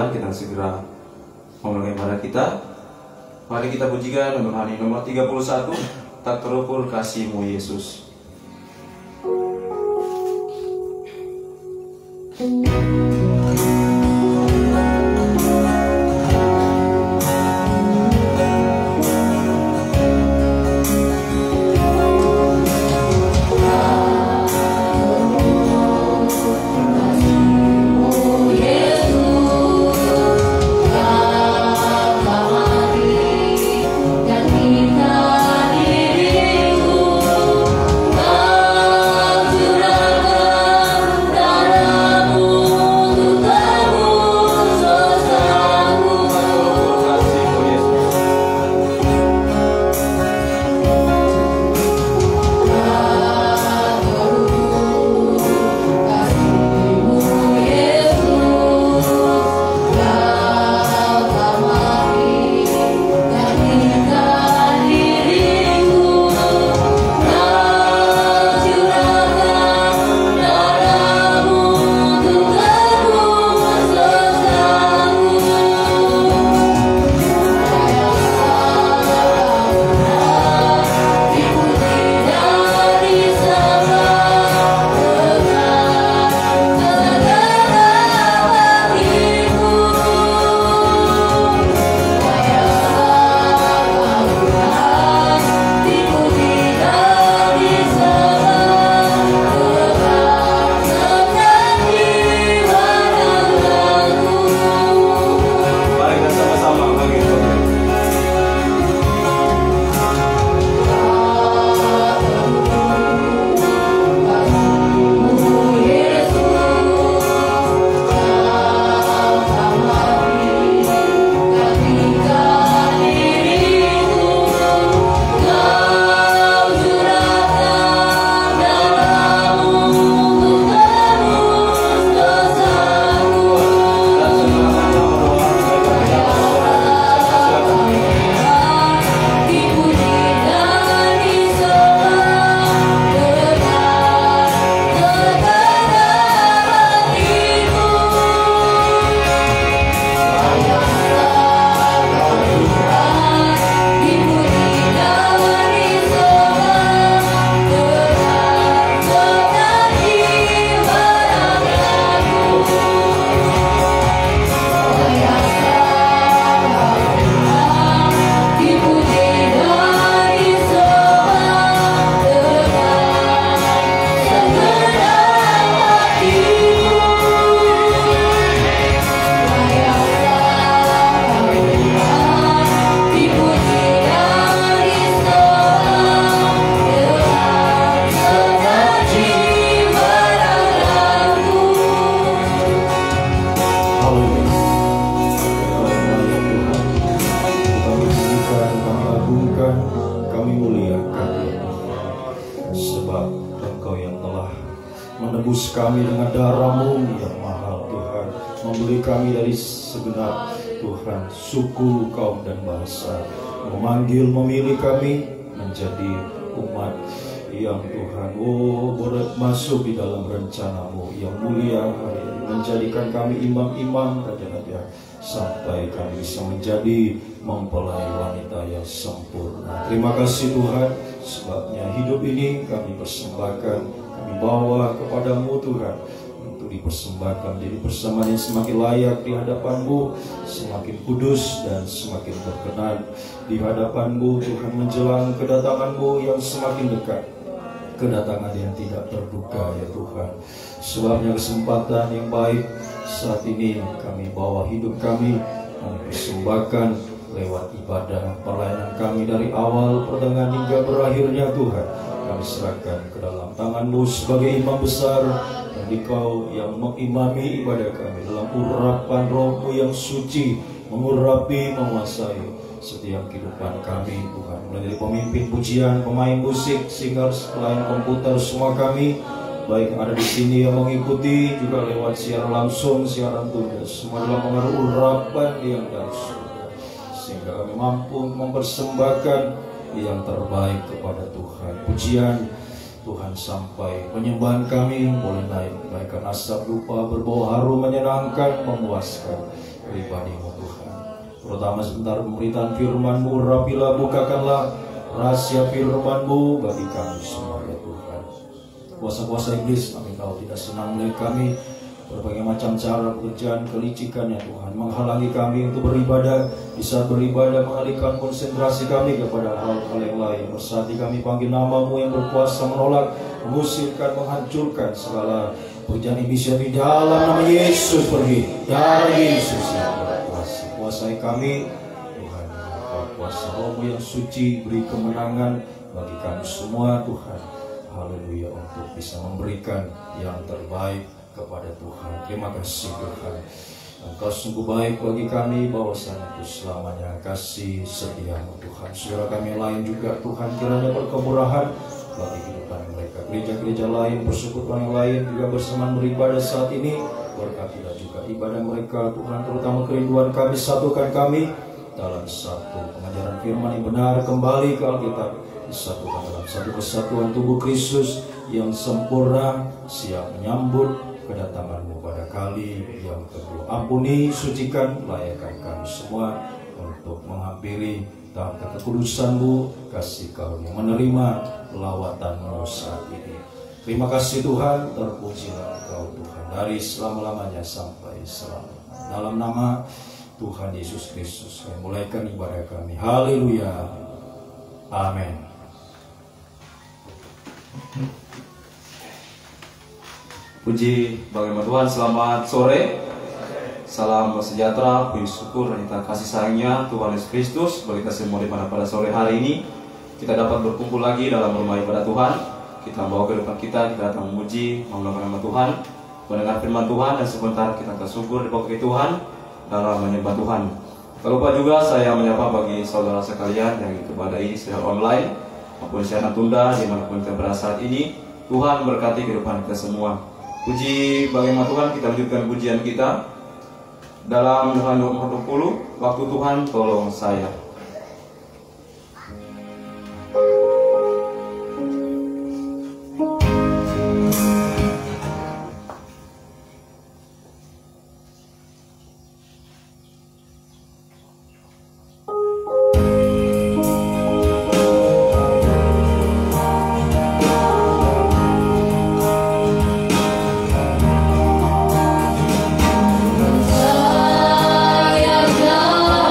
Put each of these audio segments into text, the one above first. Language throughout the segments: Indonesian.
Tuhan, kita segera memulai ibadah kita. Mari kita pujikan untuk hari nomor 31, tak terukur kasih-Mu Yesus. menebus kami dengan darah-Mu yang mahal Tuhan, membeli kami dari segenap Tuhan suku, kaum dan bahasa, memanggil, memilih kami menjadi umat yang Tuhan boleh masuk di dalam rencana-Mu yang mulia hari ini, menjadikan kami imam-imam raja-raja sampai kami bisa menjadi mempelai wanita yang sempurna. Terima kasih Tuhan, sebabnya hidup ini kami persembahkan, kami bawa kepada-Mu Tuhan, untuk dipersembahkan menjadi persembahan yang semakin layak di hadapan-Mu, semakin kudus dan semakin berkenan di hadapan-Mu Tuhan, menjelang kedatangan-Mu yang semakin dekat, kedatangan yang tidak terduga ya Tuhan. Sebabnya kesempatan yang baik saat ini kami bawa hidup kami persembahkan lewat ibadah pelayanan kami dari awal pertengahan hingga berakhirnya Tuhan. Kami serahkan ke dalam tangan-Mu sebagai imam besar, dan Engkau yang mengimami ibadah kami dalam urapan Roh-Mu yang suci, mengurapi, menguasai setiap kehidupan kami Tuhan. Mulai dari pemimpin pujian, pemain musik, singer, pelayan komputer, semua kami baik yang ada di sini yang mengikuti, juga lewat siaran langsung, siaran tunda, semua dalam pengaruh urapan yang dari surga, sehingga kami mampu mempersembahkan yang terbaik kepada Tuhan. Pujian Tuhan sampai penyembahan kami boleh naik bagaikan asap dupa, berbau harum, menyenangkan, memuaskan. pribadi-Mu Tuhan. Terutama sebentar pemberitaan firman-Mu, rapilah, bukakanlah rahasia firman-Mu bagi kami semua ya Tuhan. Kuasa-kuasa iblis kami tahu tidak senang melihat kami berbagai macam cara pekerjaan kelicikan ya Tuhan, menghalangi kami untuk beribadah. Di saat beribadah mengalihkan konsentrasi kami kepada hal-hal yang lain. Bersaat kami panggil nama-Mu yang berkuasa menolak, mengusirkan, menghancurkan segala pekerjaan iblis di dalam nama Yesus. Pergi darah Yesus yang berkuasa. Kuasai kami Tuhan, kuasa Roh-Mu yang suci, beri kemenangan bagi kami semua Tuhan. Haleluya, untuk bisa memberikan yang terbaik kepada Tuhan. Terima kasih Tuhan, Engkau sungguh baik bagi kami, bahwasanya itu selamanya kasih setia-Mu Tuhan. Saudara kami lain juga Tuhan, kiranya berkemurahan bagi kehidupan mereka. Gereja-gereja lain, persekutuan yang lain juga bersamaan beribadah saat ini. Berkatilah juga ibadah mereka Tuhan, terutama kerinduan kami, satukan kami dalam satu pengajaran firman yang benar, kembali ke Alkitab, disatukan dalam satu kesatuan tubuh Kristus yang sempurna, siap menyambut kedatangan-Mu pada kali yang kedua. Ampuni, sucikan, layakkan kami semua untuk menghampiri tahap kekudusan-Mu, kasih karunia menerima lawatan-Mu saat ini. Terima kasih Tuhan, terpujilah Engkau Tuhan dari selama-lamanya sampai selamanya. Dalam nama Tuhan Yesus Kristus kami mulaikan ibadah kami. Haleluya. Amin. Puji bagaimana Tuhan, selamat sore. Salam sejahtera, puji syukur dan kita kasih sayangnya Tuhan Yesus Kristus bagi kita semua di mana pada sore hari ini kita dapat berkumpul lagi dalam rumah ibadah Tuhan. Kita bawa kehidupan kita datang memuji, memuliakan nama Tuhan, mendengar firman Tuhan, dan sebentar kita tersyukur dipakai Tuhan dalam menyembah Tuhan. Tak lupa juga saya menyapa bagi saudara sekalian yang kepada ini secara online maupun secara tunda dimanapun kita berada saat ini. Tuhan berkati kehidupan kita semua. Puji bagaimana Tuhan, kita lanjutkan pujian kita dalam Yohanes 20, waktu Tuhan tolong saya. Saya jauh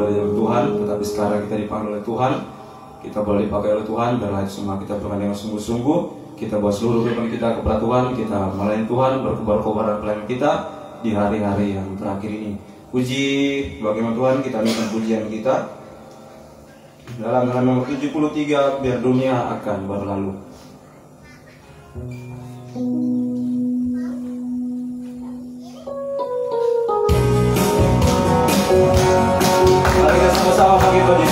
jauh dari Tuhan, tetapi sekarang kita dipanggil oleh Tuhan. Kita boleh dipakai oleh Tuhan, biarlah semua kita berdoa dengan sungguh-sungguh. Kita buat seluruh kehidupan kita kepada Tuhan, kita melayani Tuhan, berkobar-kobaran pelayanan kita di hari-hari yang terakhir ini. Puji bagaimana Tuhan, kita minta pujian kita dalam halaman nomor 73, biar dunia akan berlalu. Mari kita sama-sama bagi puji.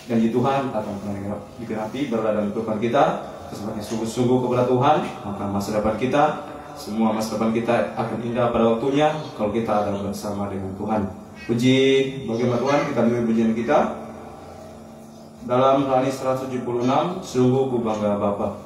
Janji Tuhan akan pernah digenapi berada dalam kehidupan kita. Semakin sungguh-sungguh kepada Tuhan, maka masa depan kita, semua masa depan kita akan indah pada waktunya kalau kita ada bersama dengan Tuhan. Puji bagaimana Tuhan, kita dengar pujian kita dalam Rohani 176, sungguh ku bangga Bapa.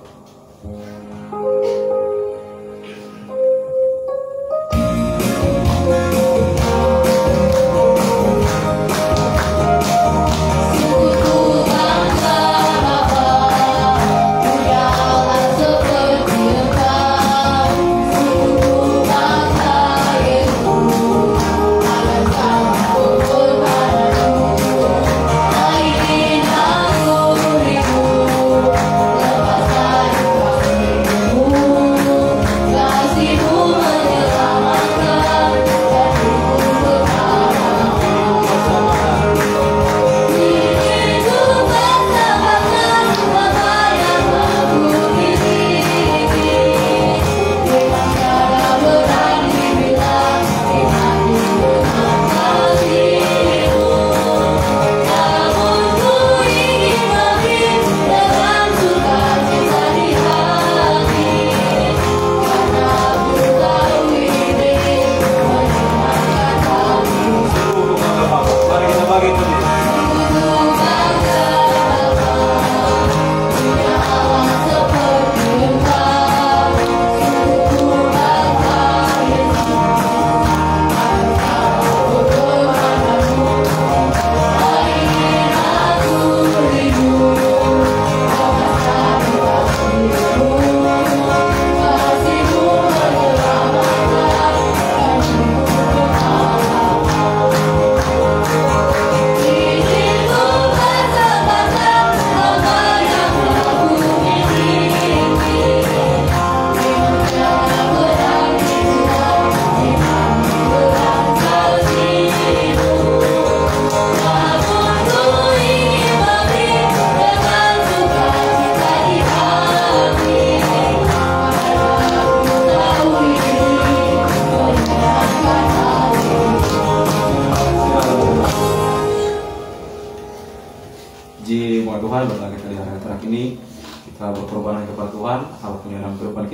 Tuhan, berbagai kali hari terakhir ini kita berkorban kepada Tuhan, apapun yang dalam kehidupan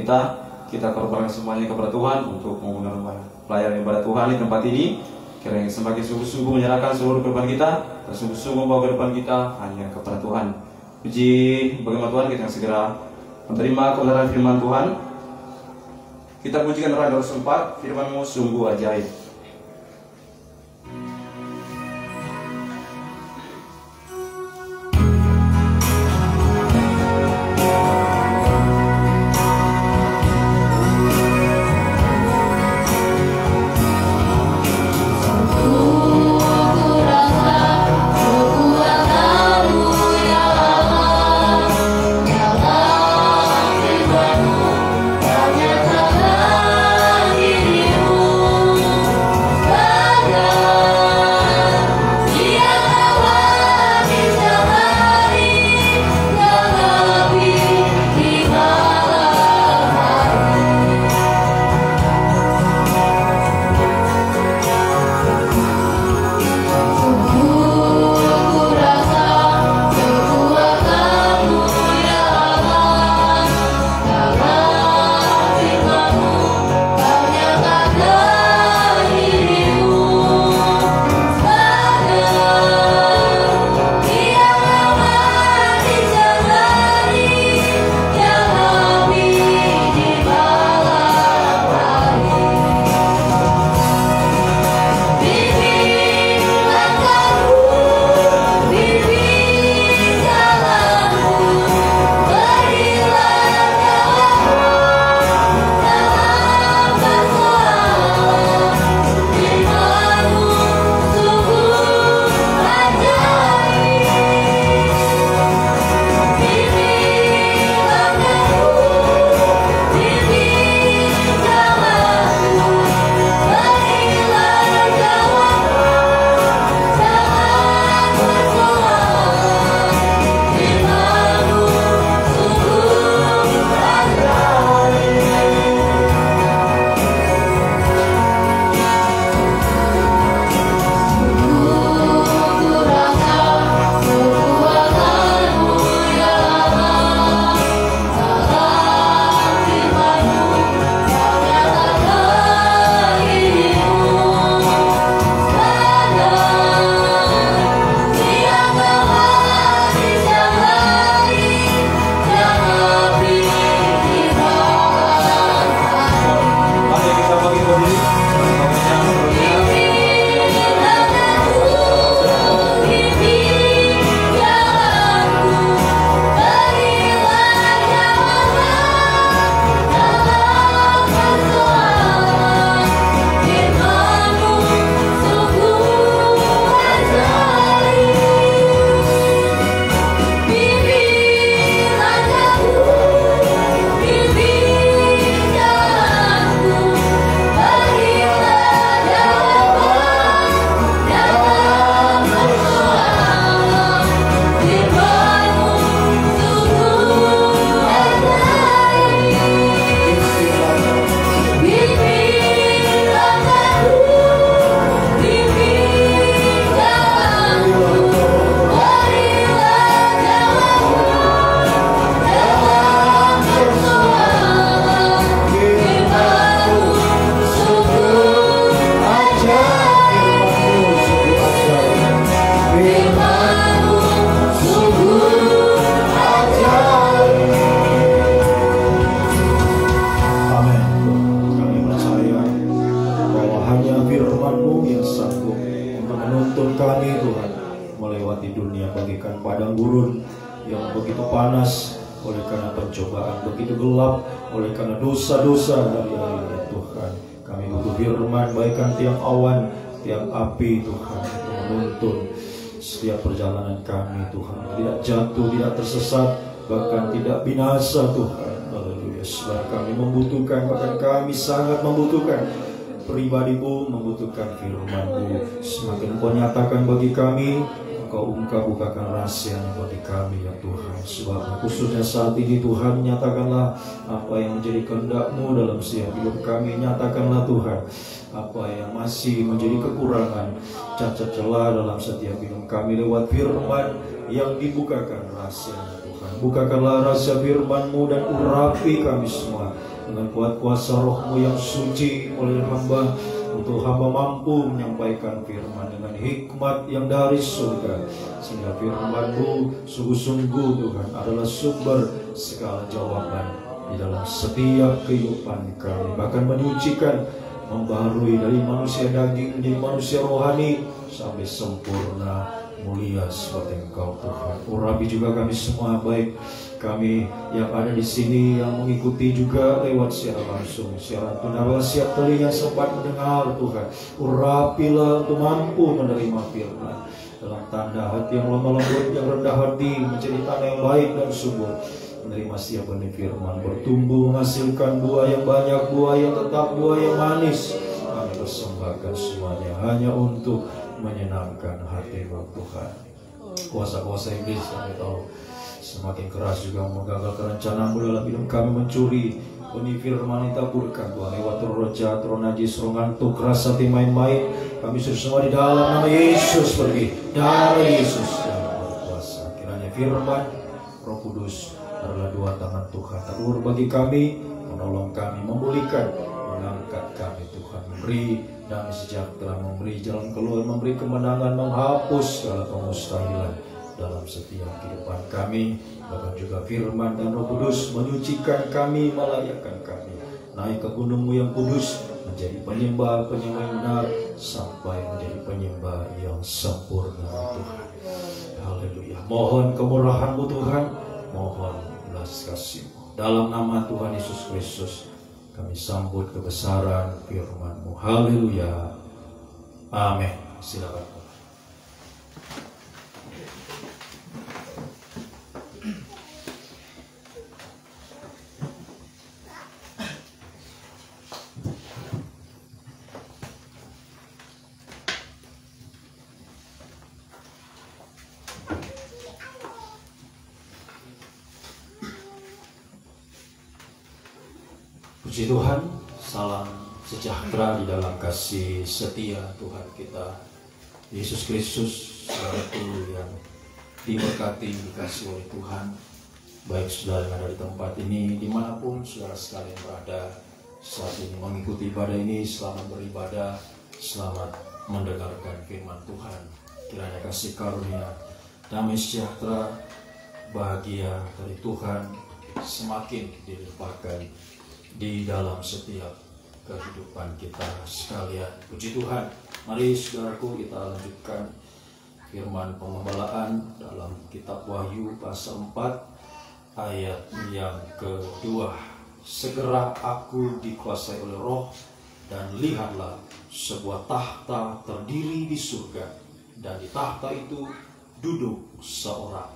kita korbankan semuanya kepada Tuhan untuk menggunakan pelayanan ibadah Tuhan di tempat ini. Kiranya semakin sungguh-sungguh menyerahkan seluruh kehidupan kita dan sungguh-sungguh membawa kehidupan kita hanya kepada Tuhan. Puji bagaimana Tuhan, kita segera menerima kebenaran firman Tuhan Kita pujikan Roh 4, firman-Mu sungguh ajaib. Oleh karena dosa-dosa dari hari ini Tuhan, kami butuh firman bagaikan tiang awan, tiang api Tuhan, untuk menuntun setiap perjalanan kami Tuhan, tidak jatuh, tidak tersesat, bahkan tidak binasa Tuhan. Haleluya. Sebab kami membutuhkan, bahkan kami sangat membutuhkan pribadi-Mu, membutuhkan firman-Mu. Semakin Kau nyatakan bagi kami, Kau bukakan rahasianya bagi kami ya Tuhan. Sebab khususnya saat ini Tuhan, nyatakanlah apa yang menjadi kehendak-Mu dalam setiap hidup kami. Nyatakanlah Tuhan apa yang masih menjadi kekurangan, cacat celah dalam setiap hidup kami lewat firman yang dibukakan rahasianya Tuhan. Bukakanlah rahasia firman-Mu dan urapi kami semua dengan kuat kuasa Roh-Mu yang suci oleh hamba, untuk hamba mampu menyampaikan firman dengan hikmat yang dari surga, sehingga firman-Mu sungguh-sungguh Tuhan adalah sumber segala jawaban di dalam setiap kehidupan kami, bahkan menyucikan, membarui dari manusia daging menjadi manusia rohani sampai sempurna mulia seperti Engkau Tuhan. Urapi juga kami semua, baik kami yang ada di sini yang mengikuti juga lewat secara langsung, siaran tunarlah siap telinga sempat mendengar Tuhan. Urapilah untuk mampu menerima firman dalam tanda hati yang lemah lembut, yang rendah hati menjadi tanah yang baik dan subur. Menerima siap benih firman, bertumbuh menghasilkan buah yang banyak, buah yang tetap, buah yang manis. Kami persembahkan semuanya hanya untuk menyenangkan hati-Mu Tuhan. Kuasa-kuasa iblis kami tahu semakin keras juga menggagalkan rencana-Mu dalam hidup kami, mencuri benih firman ditaburkan Tuhan lewat roh jahat, roh najis, roh ngantuk, keras hati, main-main. Kami suruh semua di dalam nama Yesus pergi, darah Yesus yang berkuasa. Kiranya firman Roh Kudus adalah dua tangan Tuhan terulur bagi kami, menolong kami, memulihkan, mengangkat kami Tuhan, memberi damai sejahtera, memberi jalan keluar, memberi kemenangan, menghapus segala kemustahilan dalam setiap kehidupan kami. Bahkan juga firman dan Roh Kudus menyucikan kami, melayakkan kami naik ke gunung-Mu yang kudus, menjadi penyembah-penyembah yang benar, sampai menjadi penyembah yang sempurna Tuhan. Haleluya. Mohon kemurahan-Mu Tuhan, mohon belas kasih-Mu. Dalam nama Tuhan Yesus Kristus kami sambut kebesaran firman-Mu. Haleluya. Amin. Silakan. Puji Tuhan, salam sejahtera di dalam kasih setia Tuhan kita Yesus Kristus, Saudaraku yang diberkati, dikasih oleh Tuhan. Baik saudara yang ada di tempat ini, dimanapun saudara sekalian berada saat ini mengikuti ibadah ini, selamat beribadah, selamat mendengarkan firman Tuhan. Kiranya kasih karunia, damai sejahtera, bahagia dari Tuhan semakin dilimpahkan di dalam setiap kehidupan kita sekalian. Puji Tuhan. Mari saudaraku kita lanjutkan firman pengembalaan dalam kitab Wahyu pasal 4 ayat yang kedua. Segera aku dikuasai oleh Roh, dan lihatlah sebuah tahta terdiri di surga, dan di tahta itu duduk seorang.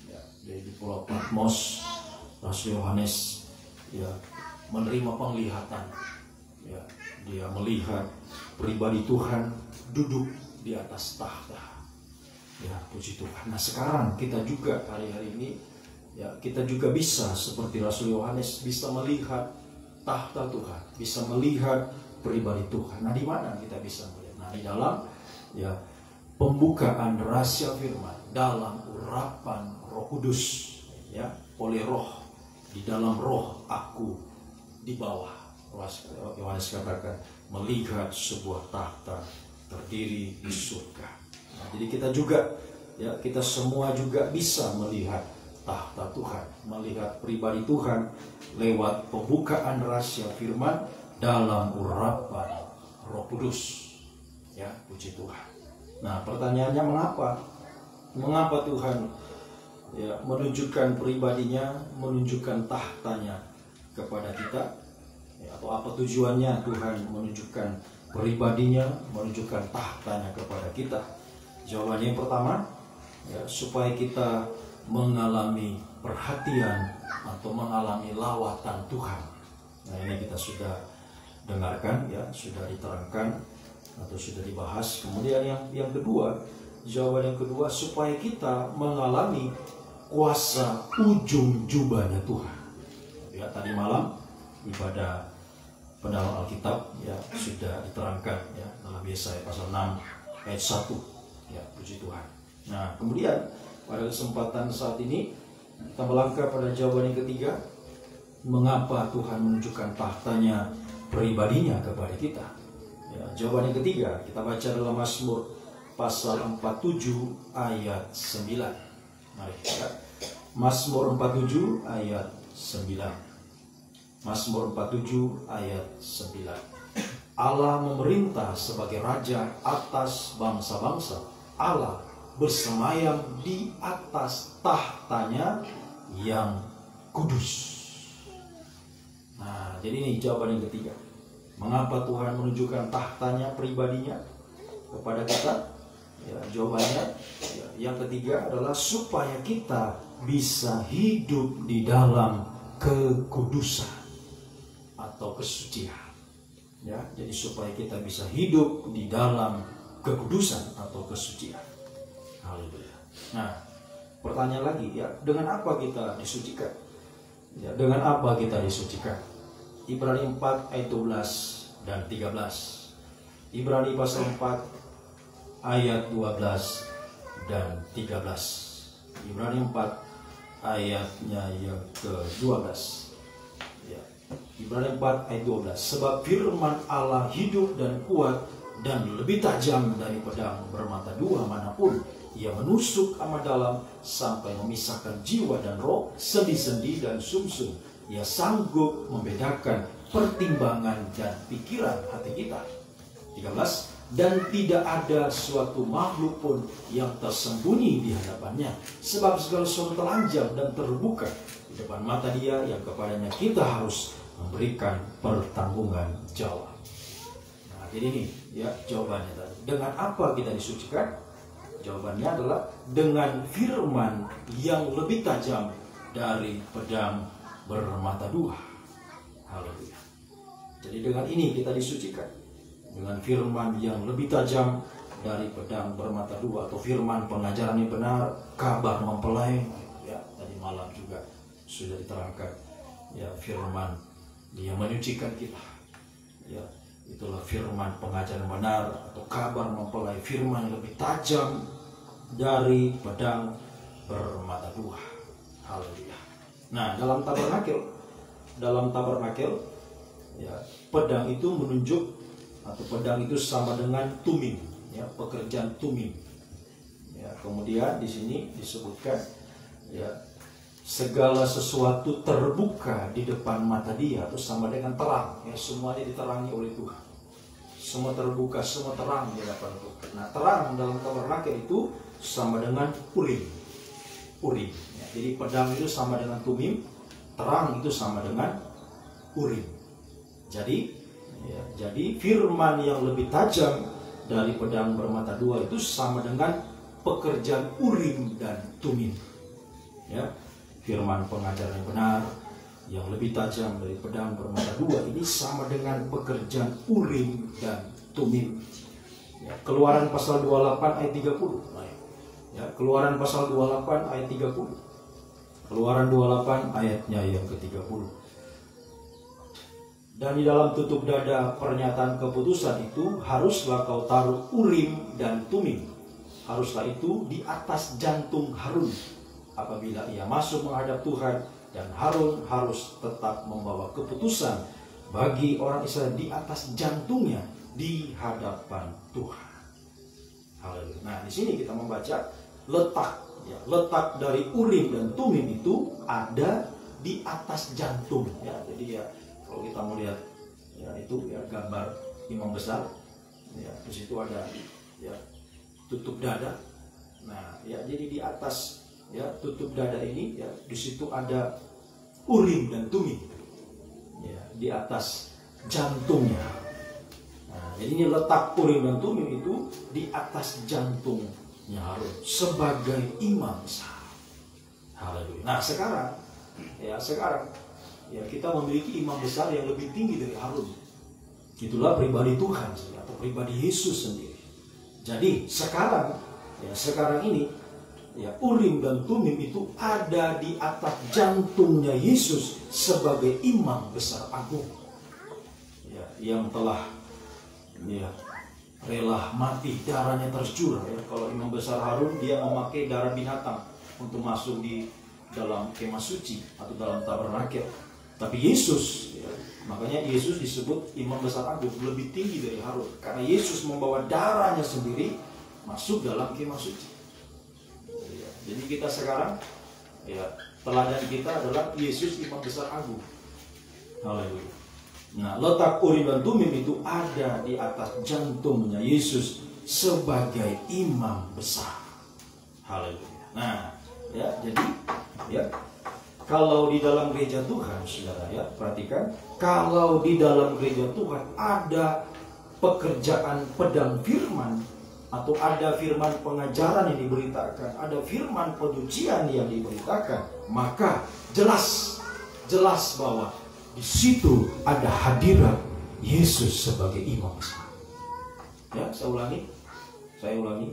Ya, di Pulau Patmos Rasul Yohanes menerima penglihatan. Dia melihat pribadi Tuhan duduk di atas tahta. Puji Tuhan. Nah sekarang kita juga hari-hari ini kita juga bisa seperti Rasul Yohanes, bisa melihat tahta Tuhan, bisa melihat pribadi Tuhan. Nah di mana kita bisa melihat? Nah di dalam pembukaan rahasia firman, dalam urapan Roh Kudus, oleh Roh. Di dalam Roh aku di bawah. Yohanes katakan melihat sebuah tahta terdiri di surga. Nah, jadi kita juga kita semua juga bisa melihat tahta Tuhan, melihat pribadi Tuhan lewat pembukaan rahasia firman dalam urapan Roh Kudus. Puji Tuhan. Nah, pertanyaannya mengapa Tuhan menunjukkan pribadinya, menunjukkan tahtanya kepada kita, atau apa tujuannya Tuhan menunjukkan pribadinya, menunjukkan tahtanya kepada kita? Jawabannya yang pertama, supaya kita mengalami perhatian atau mengalami lawatan Tuhan. Nah ini kita sudah dengarkan, sudah diterangkan atau sudah dibahas. Kemudian yang kedua, jawaban yang kedua, supaya kita mengalami kuasa ujung jubahnya Tuhan. Tadi malam ibadah pendalam Alkitab sudah diterangkan dalam Yesaya pasal 6 ayat 1. Puji Tuhan. Nah kemudian pada kesempatan saat ini kita melangkah pada jawaban yang ketiga, mengapa Tuhan menunjukkan tahtanya, pribadinya kepada kita. Jawaban yang ketiga kita baca dalam Mazmur pasal 47 ayat 9. Mari kita Mazmur 47 ayat 9. Mazmur 47 ayat 9. Allah memerintah sebagai raja atas bangsa-bangsa. Allah bersemayam di atas tahtanya yang kudus. Nah, jadi ini jawaban yang ketiga. Mengapa Tuhan menunjukkan tahtanya pribadinya kepada kita? Ya, jawabannya yang ketiga adalah supaya kita bisa hidup di dalam kekudusan atau kesucian. Ya, jadi supaya kita bisa hidup di dalam kekudusan atau kesucian. Haleluya. Nah, pertanyaan lagi, ya, dengan apa kita disucikan? Ya, dengan apa kita disucikan? Ibrani 4 ayat 12 dan 13. Ibrani pasal 4 ayat 12 dan 13. Ibrani 4 ayatnya yang ke-12. Ya. Ibrani 4 ayat 12. Sebab firman Allah hidup dan kuat dan lebih tajam dari pedang bermata dua manapun. Ia menusuk amat dalam sampai memisahkan jiwa dan roh, sendi-sendi dan sumsum. Ia sanggup membedakan pertimbangan dan pikiran hati kita. 13. Dan tidak ada suatu makhluk pun yang tersembunyi di hadapannya, sebab segala sesuatu telanjang dan terbuka di depan mata Dia yang kepadanya kita harus memberikan pertanggungan jawab. Nah, jadi ini ya jawabannya tadi. Dengan apa kita disucikan? Jawabannya adalah dengan firman yang lebih tajam dari pedang bermata dua. Haleluya. Jadi dengan ini kita disucikan, dengan firman yang lebih tajam dari pedang bermata dua, atau firman pengajaran yang benar, kabar mempelai. Ya, tadi malam juga sudah diterangkan. Ya, firman yang menyucikan kita. Ya, itulah firman pengajaran benar atau kabar mempelai, firman yang lebih tajam dari pedang bermata dua. Haleluya. Nah, dalam tabernakel, ya, pedang itu menunjuk, atau pedang itu sama dengan tumim, ya, pekerjaan tumim. Ya, kemudian di sini disebutkan, ya, segala sesuatu terbuka di depan mata Dia, atau sama dengan terang. Ya, semuanya diterangi oleh Tuhan. Semua terbuka, semua terang di hadapan Tuhan. Nah, terang dalam tabernakel itu sama dengan urim. Ya, jadi pedang itu sama dengan tumim, terang itu sama dengan urim. Jadi firman yang lebih tajam dari pedang bermata dua itu sama dengan pekerjaan urim dan tumim. Ya, firman pengajaran yang benar yang lebih tajam dari pedang bermata dua ini sama dengan pekerjaan urim dan tumim. Ya, Keluaran pasal 28 ayat 30. Ya, Keluaran pasal 28 ayat 30. Keluaran 28 ayatnya yang ke-30. Dan di dalam tutup dada pernyataan keputusan itu haruslah kau taruh urim dan tumim. Haruslah itu di atas jantung Harun apabila ia masuk menghadap Tuhan, dan Harun harus tetap membawa keputusan bagi orang Israel di atas jantungnya di hadapan Tuhan. Haleluya. Nah, di sini kita membaca letak dari urim dan tumim itu ada di atas jantung. Ya, jadi ya, kalau kita melihat, ya, itu ya gambar imam besar, ya, di situ ada, ya, tutup dada. Nah, ya, jadi di atas, ya, tutup dada ini, ya, di situ ada urim dan tumim, ya, di atas jantungnya. Nah, jadi ini letak urim dan tumim itu di atas jantungnya Harun sebagai imam besar. Haleluya. Nah, sekarang ya, kita memiliki imam besar yang lebih tinggi dari Harun. Itulah pribadi Tuhan atau pribadi Yesus sendiri. Jadi sekarang ini, ya, urim dan tumim itu ada di atas jantungnya Yesus sebagai imam besar agung, ya, yang telah, ya, rela mati, darahnya tercurah. Ya, kalau imam besar Harun dia memakai darah binatang untuk masuk di dalam kemah suci atau dalam tabernakel. Tapi Yesus, ya, makanya Yesus disebut imam besar agung, lebih tinggi dari Harun, karena Yesus membawa darahnya sendiri masuk dalam kemah suci. Ya, jadi kita sekarang, ya, teladan kita adalah Yesus imam besar agung. Haleluya. Nah, letak Urim dan Tumim itu ada di atas jantungnya Yesus sebagai imam besar. Haleluya. Nah, ya, jadi ya, kalau di dalam gereja Tuhan, saudara ya, perhatikan, kalau di dalam gereja Tuhan ada pekerjaan pedang firman, atau ada firman pengajaran yang diberitakan, ada firman penyucian yang diberitakan, maka jelas bahwa di situ ada hadirat Yesus sebagai imam besar. Ya, saya ulangi.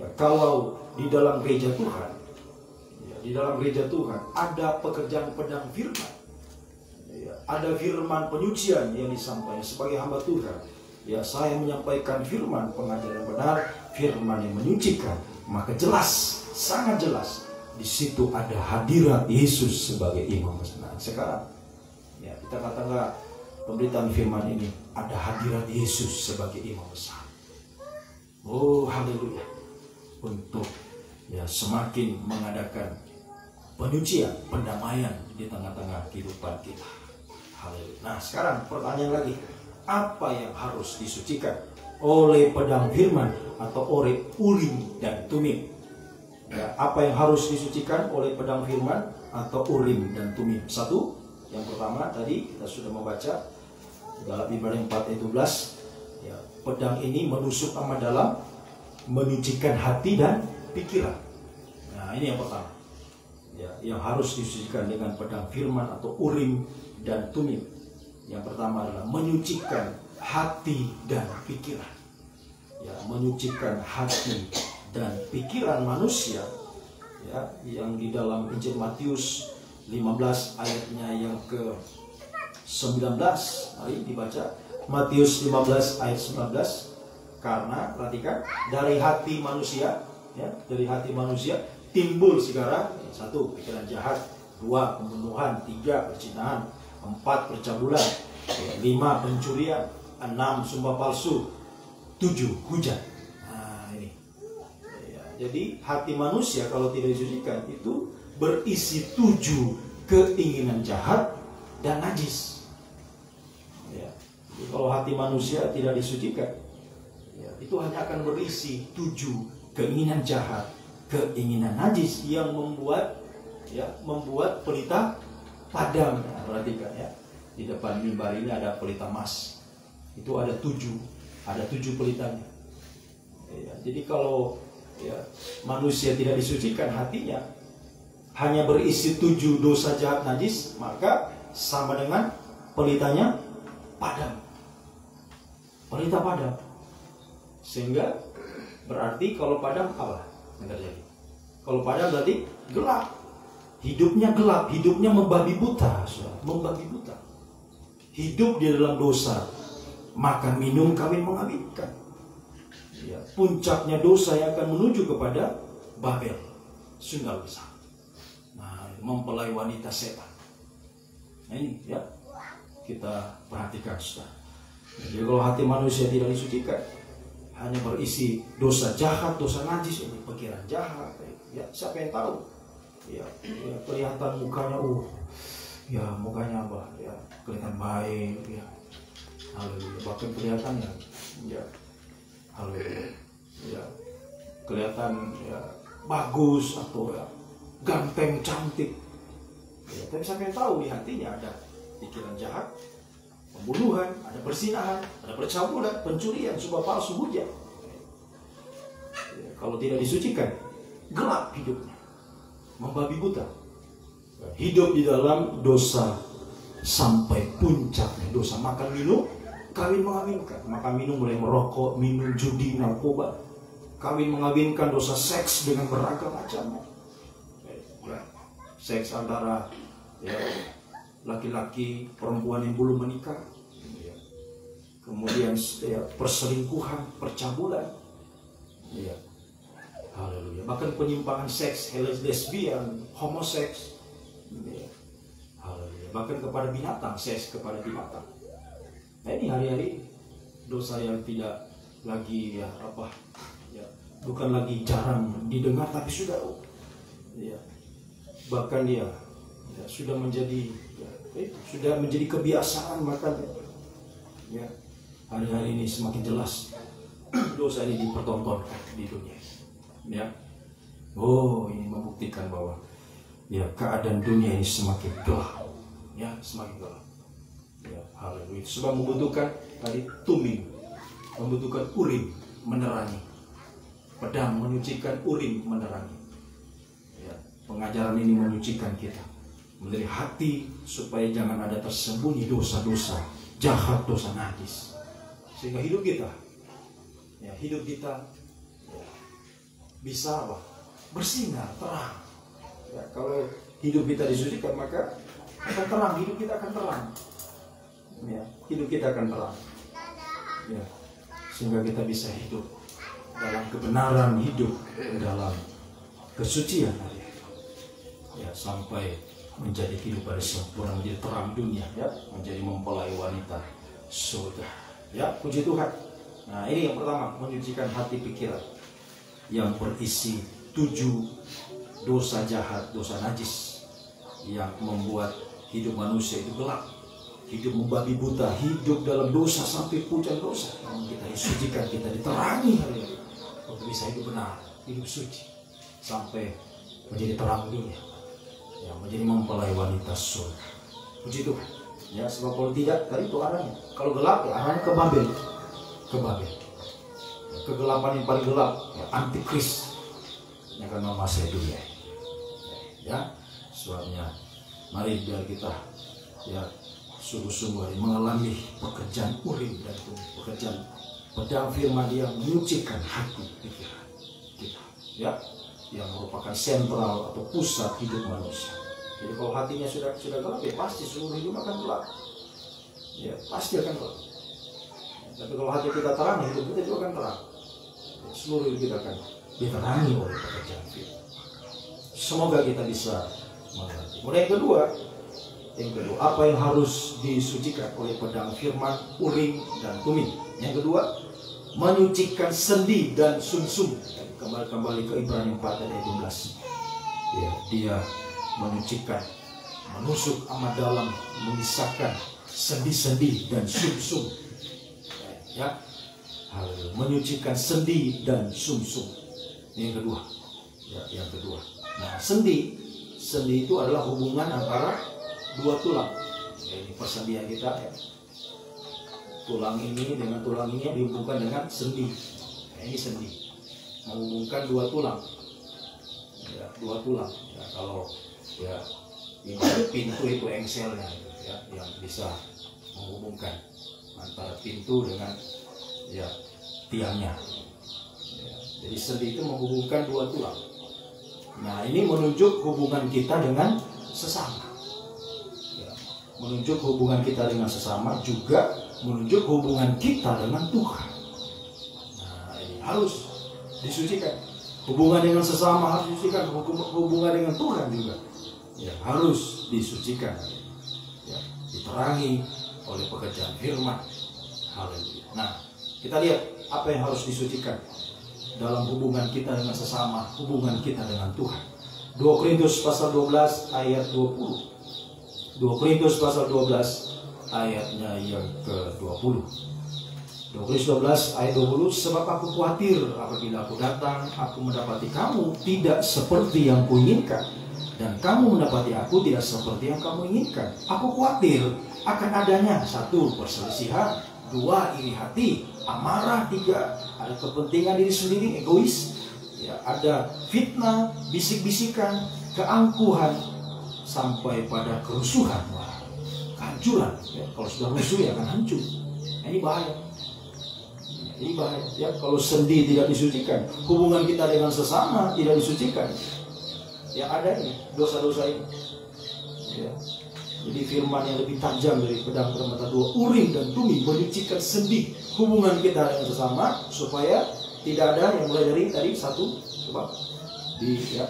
Ya. Kalau di dalam gereja Tuhan, ya, di dalam gereja Tuhan ada pekerjaan pedang firman, ya, ada firman penyucian yang disampaikan sebagai hamba Tuhan. Ya, saya menyampaikan firman pengajaran benar, firman yang menyucikan, maka jelas, sangat jelas, di situ ada hadirat Yesus sebagai imam besar. Nah, sekarang ya, kita katakan pemberitaan firman ini ada hadirat Yesus sebagai imam besar. Oh, haleluya. Untuk ya semakin mengadakan penyucian, pendamaian di tengah-tengah kehidupan kita. Haleluya. Nah, sekarang pertanyaan lagi, apa yang harus disucikan oleh pedang firman atau oleh Urim dan Tumim? Ya, apa yang harus disucikan oleh pedang firman atau Urim dan Tumim? Satu, yang pertama tadi kita sudah membaca dalam Ibrani 4 ayat 12, ya, pedang ini menusuk amat dalam, menyucikan hati dan pikiran. Nah, ini yang pertama. Ya, yang harus disucikan dengan pedang firman atau Urim dan Tumim. Yang pertama adalah menyucikan hati dan pikiran. Ya, menyucikan hati dan pikiran manusia, ya, yang di dalam Injil Matius 15 ayatnya yang ke-19. Mari dibaca Matius 15 ayat 19. Karena perhatikan, dari hati manusia, ya, dari hati manusia timbul segala, satu, pikiran jahat, dua, pembunuhan, tiga, perzinahan, empat, percabulan, lima, pencurian, enam, sumpah palsu, tujuh, hujat. Nah, ini. Ya, jadi hati manusia kalau tidak disucikan itu berisi 7 keinginan jahat dan najis. Ya. Jadi kalau hati manusia tidak disucikan, ya, itu hanya akan berisi 7 keinginan jahat, keinginan najis yang membuat pelita padam. Nah, perhatikan ya, di depan mimbar ini ada pelita emas. Itu ada 7 pelitanya. Ya, jadi kalau ya, manusia tidak disucikan hatinya, hanya berisi 7 dosa jahat najis, maka sama dengan pelitanya padam. Pelita padam. Sehingga berarti kalau padam apa yang terjadi? Kalau padam berarti gelap. Hidupnya gelap, hidupnya membabi buta, membabi buta. Hidup di dalam dosa, makan minum kawin mengawinkan. Ya, puncaknya dosa yang akan menuju kepada Babel, sunggal besar. Nah, mempelai wanita setan. Nah, ini ya kita perhatikan, saudara. Jadi kalau hati manusia tidak disucikan, hanya berisi dosa jahat, dosa najis, ini pikiran jahat. Ya, siapa yang tahu? Ya, kelihatan mukanya, ya mukanya apa? Ya, kelihatan baik. Ya, haleluya. Bahkan kelihatannya, ya, haleluya. Ya, kelihatan ya bagus atau ya ganteng, cantik. Ya, tapi siapa yang tahu di hatinya ada pikiran jahat, pembunuhan, ada perzinahan, ada percabulan, pencurian, sumpah palsu, hujat. Ya, kalau tidak disucikan, gelap hidupnya, membabi buta, hidup di dalam dosa sampai puncaknya dosa. Makan minum, kawin mengawinkan. Makan minum mulai merokok, minum judi, narkoba, kawin mengawinkan, dosa seks dengan beragam macamnya. Ya, seks antara ya, laki-laki, perempuan yang belum menikah, ya. Kemudian ya, perselingkuhan, percabulan, ya. Haleluya. Bahkan penyimpangan seks, lesbian, homoseks, ya. Haleluya. Bahkan kepada binatang, seks kepada binatang. Nah, ini hari-hari dosa yang tidak lagi ya apa, ya, bukan lagi jarang didengar, tapi sudah ya, bahkan dia ya, sudah menjadi kebiasaan makan. Ya, hari-hari ini semakin jelas dosa ini dipertontonkan di dunia. Ya, oh ini membuktikan bahwa ya keadaan dunia ini semakin gelap. Ya, semakin gelap. Ya, haleluya. Sebab membutuhkan tadi tumim, membutuhkan urim menerangi, pedang menyucikan, urim menerangi. Ya, pengajaran ini menyucikan kita menjadi hati supaya jangan ada tersembunyi dosa-dosa jahat, dosa najis, sehingga hidup kita ya, bisa apa? Bersinar, terang. Ya, kalau hidup kita disucikan maka akan terang, hidup kita akan terang. Ya, hidup kita akan terang. Ya, sehingga kita bisa hidup dalam kebenaran, hidup dalam kesucian. Ya, sampai menjadi kehidupan sempurna, menjadi terang dunia, ya, menjadi mempelai wanita surga. Ya, puji Tuhan. Nah, ini yang pertama, menyucikan hati pikiran yang berisi 7 dosa jahat, dosa najis yang membuat hidup manusia itu gelap, hidup membabi buta, hidup dalam dosa sampai puncak dosa. Namun kita disucikan, kita diterangi hari-hari untuk bisa hidup benar, hidup suci sampai menjadi terang dunia. Ya, menjadi mempelai wanita surga. Puji Tuhan. Ya, sebab kalau tidak, tadi itu arahnya. Kalau gelap, ya arahnya ke Babel. Ke Babel. Ya, kegelapan yang paling gelap, ya, antikris yang akan menguasai dunia. Ya, sebabnya mari biar kita ya sungguh-sungguh mengalami pekerjaan urim dan tumim, pekerjaan pedang firman yang menyucikan hati pikiran kita. Ya, yang merupakan sentral atau pusat hidup manusia. Jadi kalau hatinya sudah gelap, ya pasti seluruh hidup akan gelap. Ya, pasti akan gelap. Tapi kalau hati kita terang, hidup kita juga akan terang. Seluruh hidup kita akan diterangi oleh pekerjaan firman. Semoga kita bisa mengerti. Kemudian yang kedua, apa yang harus disucikan oleh pedang firman, urim dan tumim? Yang kedua, menyucikan sendi dan sumsum. Kembali ke Ibrani 4 ayat 12. Ya, dia menyucikan, menusuk amat dalam, memisahkan sendi-sendi dan sumsum. Ya, menyucikan sendi dan sumsum. Yang kedua. Ya, yang kedua. Nah, sendi itu adalah hubungan antara 2 tulang. Ya, ini persendian kita. Ya. Tulang ini dengan tulang ini dihubungkan dengan sendi. Nah, ini sendi. Menghubungkan 2 tulang, ya, 2 tulang. Ya, kalau ya ibarat pintu itu engselnya, ya, yang bisa menghubungkan antara pintu dengan ya tiangnya. Ya, jadi sendi itu menghubungkan 2 tulang. Nah, ini menunjuk hubungan kita dengan sesama. Ya, menunjuk hubungan kita dengan sesama juga menunjuk hubungan kita dengan Tuhan. Nah, ini harus disucikan. Hubungan dengan sesama harus disucikan, hubungan dengan Tuhan juga ya harus disucikan. Ya, diterangi oleh pekerjaan firman. Haleluya. Nah, kita lihat apa yang harus disucikan dalam hubungan kita dengan sesama, hubungan kita dengan Tuhan. 2 Korintus pasal 12 ayat 20. 2 Korintus pasal 12 ayatnya yang ke-20. 2 Korintus 12 ayat 20, sebab aku khawatir apabila aku datang, aku mendapati kamu tidak seperti yang kuinginkan, dan kamu mendapati aku tidak seperti yang kamu inginkan. Aku khawatir akan adanya 1, perselisihan, 2, iri hati, amarah, 3, ada kepentingan diri sendiri, egois, ya, ada fitnah, bisik-bisikan, keangkuhan, sampai pada kerusuhan, kehancuran. Ya, kalau sudah rusuh ya akan hancur. Nah, ini bahaya. Ini bahaya. Ya, kalau sendi tidak disucikan, hubungan kita dengan sesama tidak disucikan, ya ada ini dosa-dosa ini. Ya. Jadi firman yang lebih tajam dari pedang bermata 2, urim dan tumim, menyucikan sendi, hubungan kita dengan sesama, supaya tidak ada yang mulai dari tadi 1, coba di ya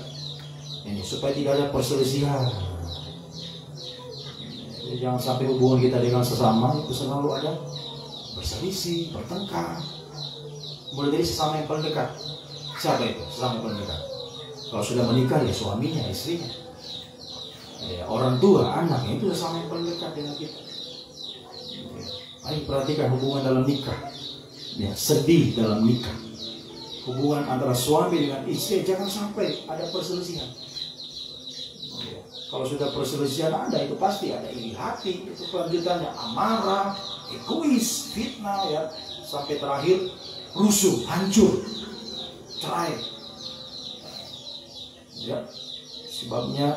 ini, supaya tidak ada perselisihan. Jadi, jangan sampai hubungan kita dengan sesama itu selalu ada berselisih, bertengkar. Mulai dari sesama yang paling dekat. Siapa itu? Sesama yang paling dekat. Kalau sudah menikah ya suaminya, istrinya. Ya, orang tua, anaknya itu sama yang paling dekat dengan kita. Ayo perhatikan hubungan dalam nikah. Ya, sedih dalam nikah. Hubungan antara suami dengan istri jangan sampai ada perselisihan. Ya, kalau sudah perselisihan ada, itu pasti ada iri hati, itu kelanjutannya amarah, egois, fitnah, ya, sampai terakhir rusuh, hancur, cerai. Ya, sebabnya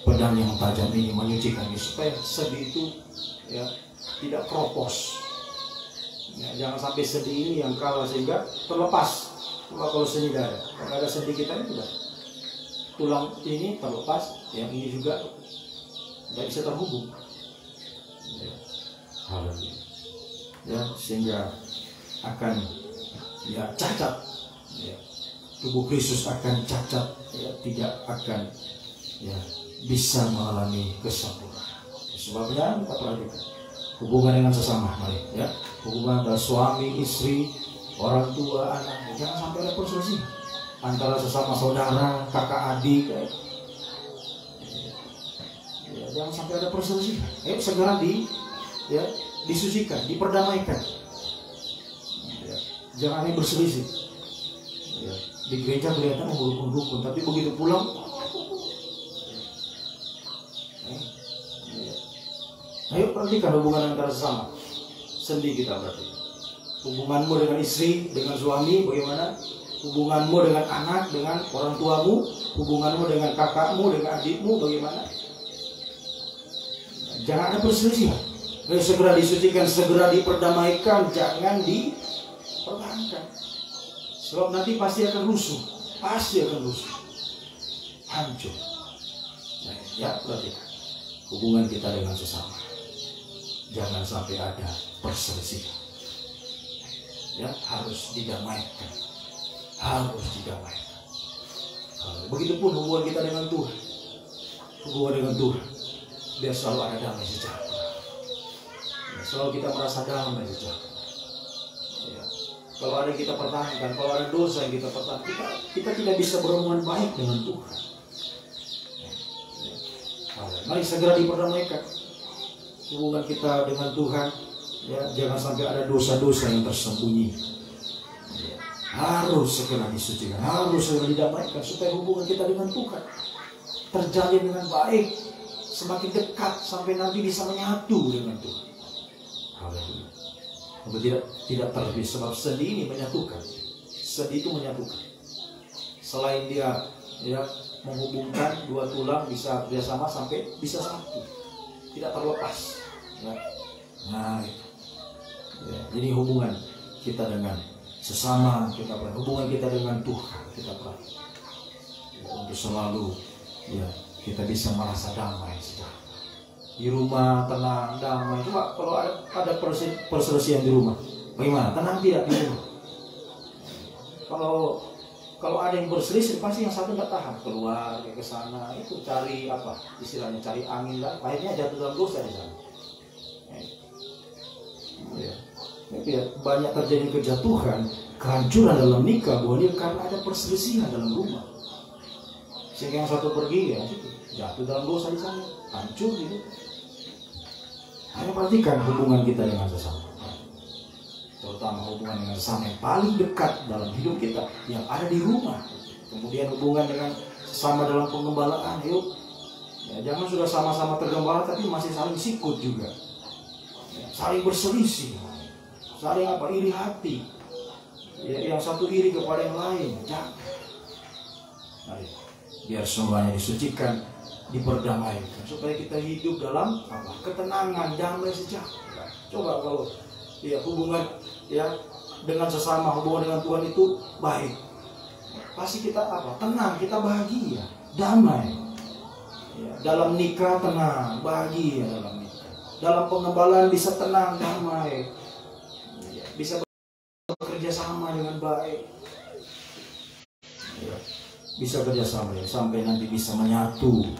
pedang yang tajam ini menyucikan supaya sedih itu ya tidak keropos. Ya, jangan sampai sedih ini yang kalah sehingga terlepas. Kalau sedih ada, kalau ada sedih kita ini sudah tulang ini terlepas, yang ini juga tidak bisa terhubung. Ya, ya, sehingga akan ya cacat. Ya, tubuh Kristus akan cacat, ya, tidak akan ya bisa mengalami kesempurnaan. Sebabnya kita perhatikan hubungan dengan sesama, mari ya, hubungan antara suami, istri, orang tua, anak, jangan sampai ada perselisihan antara sesama saudara, kakak, adik, ya, jangan sampai ada perselisihan. Ayo segera disucikan, diperdamaikan. Ya, jangan ada yang berselisih. Ya, di gereja kelihatan rukun-rukun, tapi begitu pulang, ayo perhatikan hubungan antara sesama. Sendi kita berarti. Hubunganmu dengan istri, dengan suami, bagaimana? Hubunganmu dengan anak, dengan orang tuamu, hubunganmu dengan kakakmu, dengan adikmu, bagaimana? Jangan ada perselisihan. Ayo segera disucikan, segera diperdamaikan, jangan dipertahankan. Sebab nanti pasti akan rusuh, hancur. Nah, ya perhatikan hubungan kita dengan sesama. Jangan sampai ada perselisihan. Ya, harus didamaikan. Begitupun hubungan kita dengan Tuhan. Biar selalu ada damai sejahtera. Ya, selalu kita merasa damai sejahtera. Ya, kalau ada yang kita pertahankan, kalau ada dosa yang kita pertahankan, kita tidak bisa berhubungan baik dengan Tuhan. Ya, mari segera diperdamaikan hubungan kita dengan Tuhan. Ya, jangan sampai ada dosa-dosa yang tersembunyi. Ya, harus segera disucikan, harus segera didamaikan supaya hubungan kita dengan Tuhan terjalin dengan baik, semakin dekat sampai nanti bisa menyatu dengan Tuhan. Haleluya. Untuk tidak terlebih, sebab sedih ini menyatukan. Sedih itu menyatukan. Selain dia ya menghubungkan dua tulang bisa bersama sampai bisa satu, tidak terlepas. Ya. Nah, itu. Ya, jadi hubungan kita dengan sesama, hubungan kita dengan Tuhan, kita perhatikan. Ya, untuk selalu ya kita bisa merasa damai sejahtera. Di rumah tenang, damai. Coba kalau ada perselisihan di rumah, bagaimana? Tenang tidak di rumah? Kalau ada yang berselisih, pasti yang satu nggak tahan, keluar ke sana, itu cari apa? Istilahnya cari angin lah. Akhirnya jatuh dalam dosa di sana. Ya, banyak terjadi kejatuhan, kehancuran dalam nikah, karena ada perselisihan dalam rumah. Sehingga yang satu pergi, ya situ jatuh dalam dosa di sana, hancur gitu. Hanya perhatikan hubungan kita dengan sesama, terutama hubungan dengan sesama yang paling dekat dalam hidup kita, yang ada di rumah. Kemudian hubungan dengan sesama dalam pengembalaan, yuk. Ya, jangan sudah sama-sama tergembala tapi masih saling sikut juga, ya, saling berselisih, saling iri hati, ya, yang satu iri kepada yang lain. Jangan. Mari, biar semuanya disucikan, diperdamaikan, supaya kita hidup dalam ketenangan, damai sejahtera. Coba kalau ya hubungan ya dengan sesama, hubungan dengan Tuhan itu baik, pasti kita tenang, kita bahagia, damai. Ya, dalam nikah tenang, bahagia dalam nikah. Dalam pengembalaan bisa tenang, damai. Ya, bisa bekerja sama dengan baik. Ya, bisa kerjasama ya, sampai nanti bisa menyatu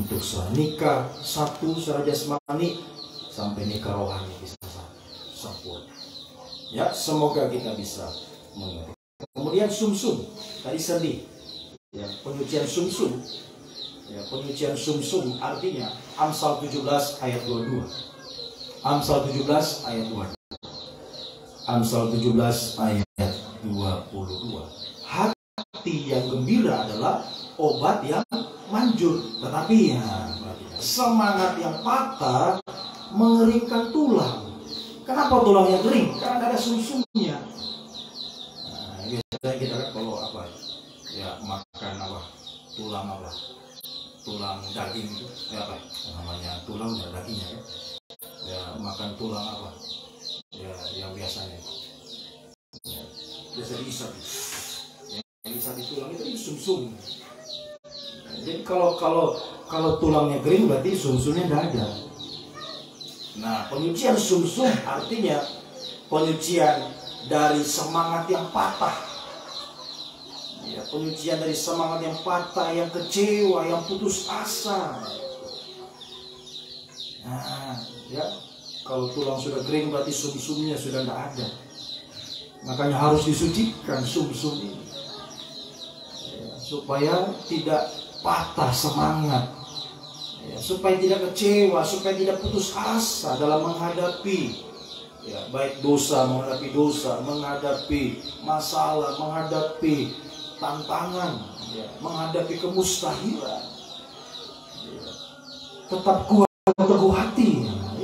untuk nikah satu secara jasmani sampai nikah rohani bisa sempurna. Ya, semoga kita bisa mengerti. Kemudian sumsum tadi sedih, ya, penyucian sumsum Ya, penyucian sumsum artinya Amsal 17 ayat 22. Amsal 17 ayat 2. Amsal 17 ayat 22. Hati yang gembira adalah obat yang manjur, tetapi ya, semangat yang patah mengeringkan tulang. Kenapa tulangnya kering? Karena tidak ada sumsumnya. Nah, biasanya kita kan kalau apa? Ya makan apa? Tulang apa? Tulang daging itu, ya apa? Namanya tulang dan dagingnya ya. Ya makan tulang apa? Ya yang biasanya. Ya, biasa diisap. Yang diisap di tulang itu sumsum. Nah, jadi kalau tulangnya kering berarti sumsumnya tidak ada. Nah, penyucian sumsum artinya penyucian dari semangat yang patah. Ya, penyucian dari semangat yang patah, yang kecewa, yang putus asa. Nah, ya, kalau tulang sudah kering berarti sumsumnya sudah tidak ada. Makanya harus disucikan sumsum ini, ya, supaya tidak patah semangat. Ya, supaya tidak kecewa, supaya tidak putus asa dalam menghadapi ya, baik dosa, menghadapi masalah, menghadapi tantangan, ya, menghadapi kemustahilan. Ya, tetap kuat, teguh hati. Nah,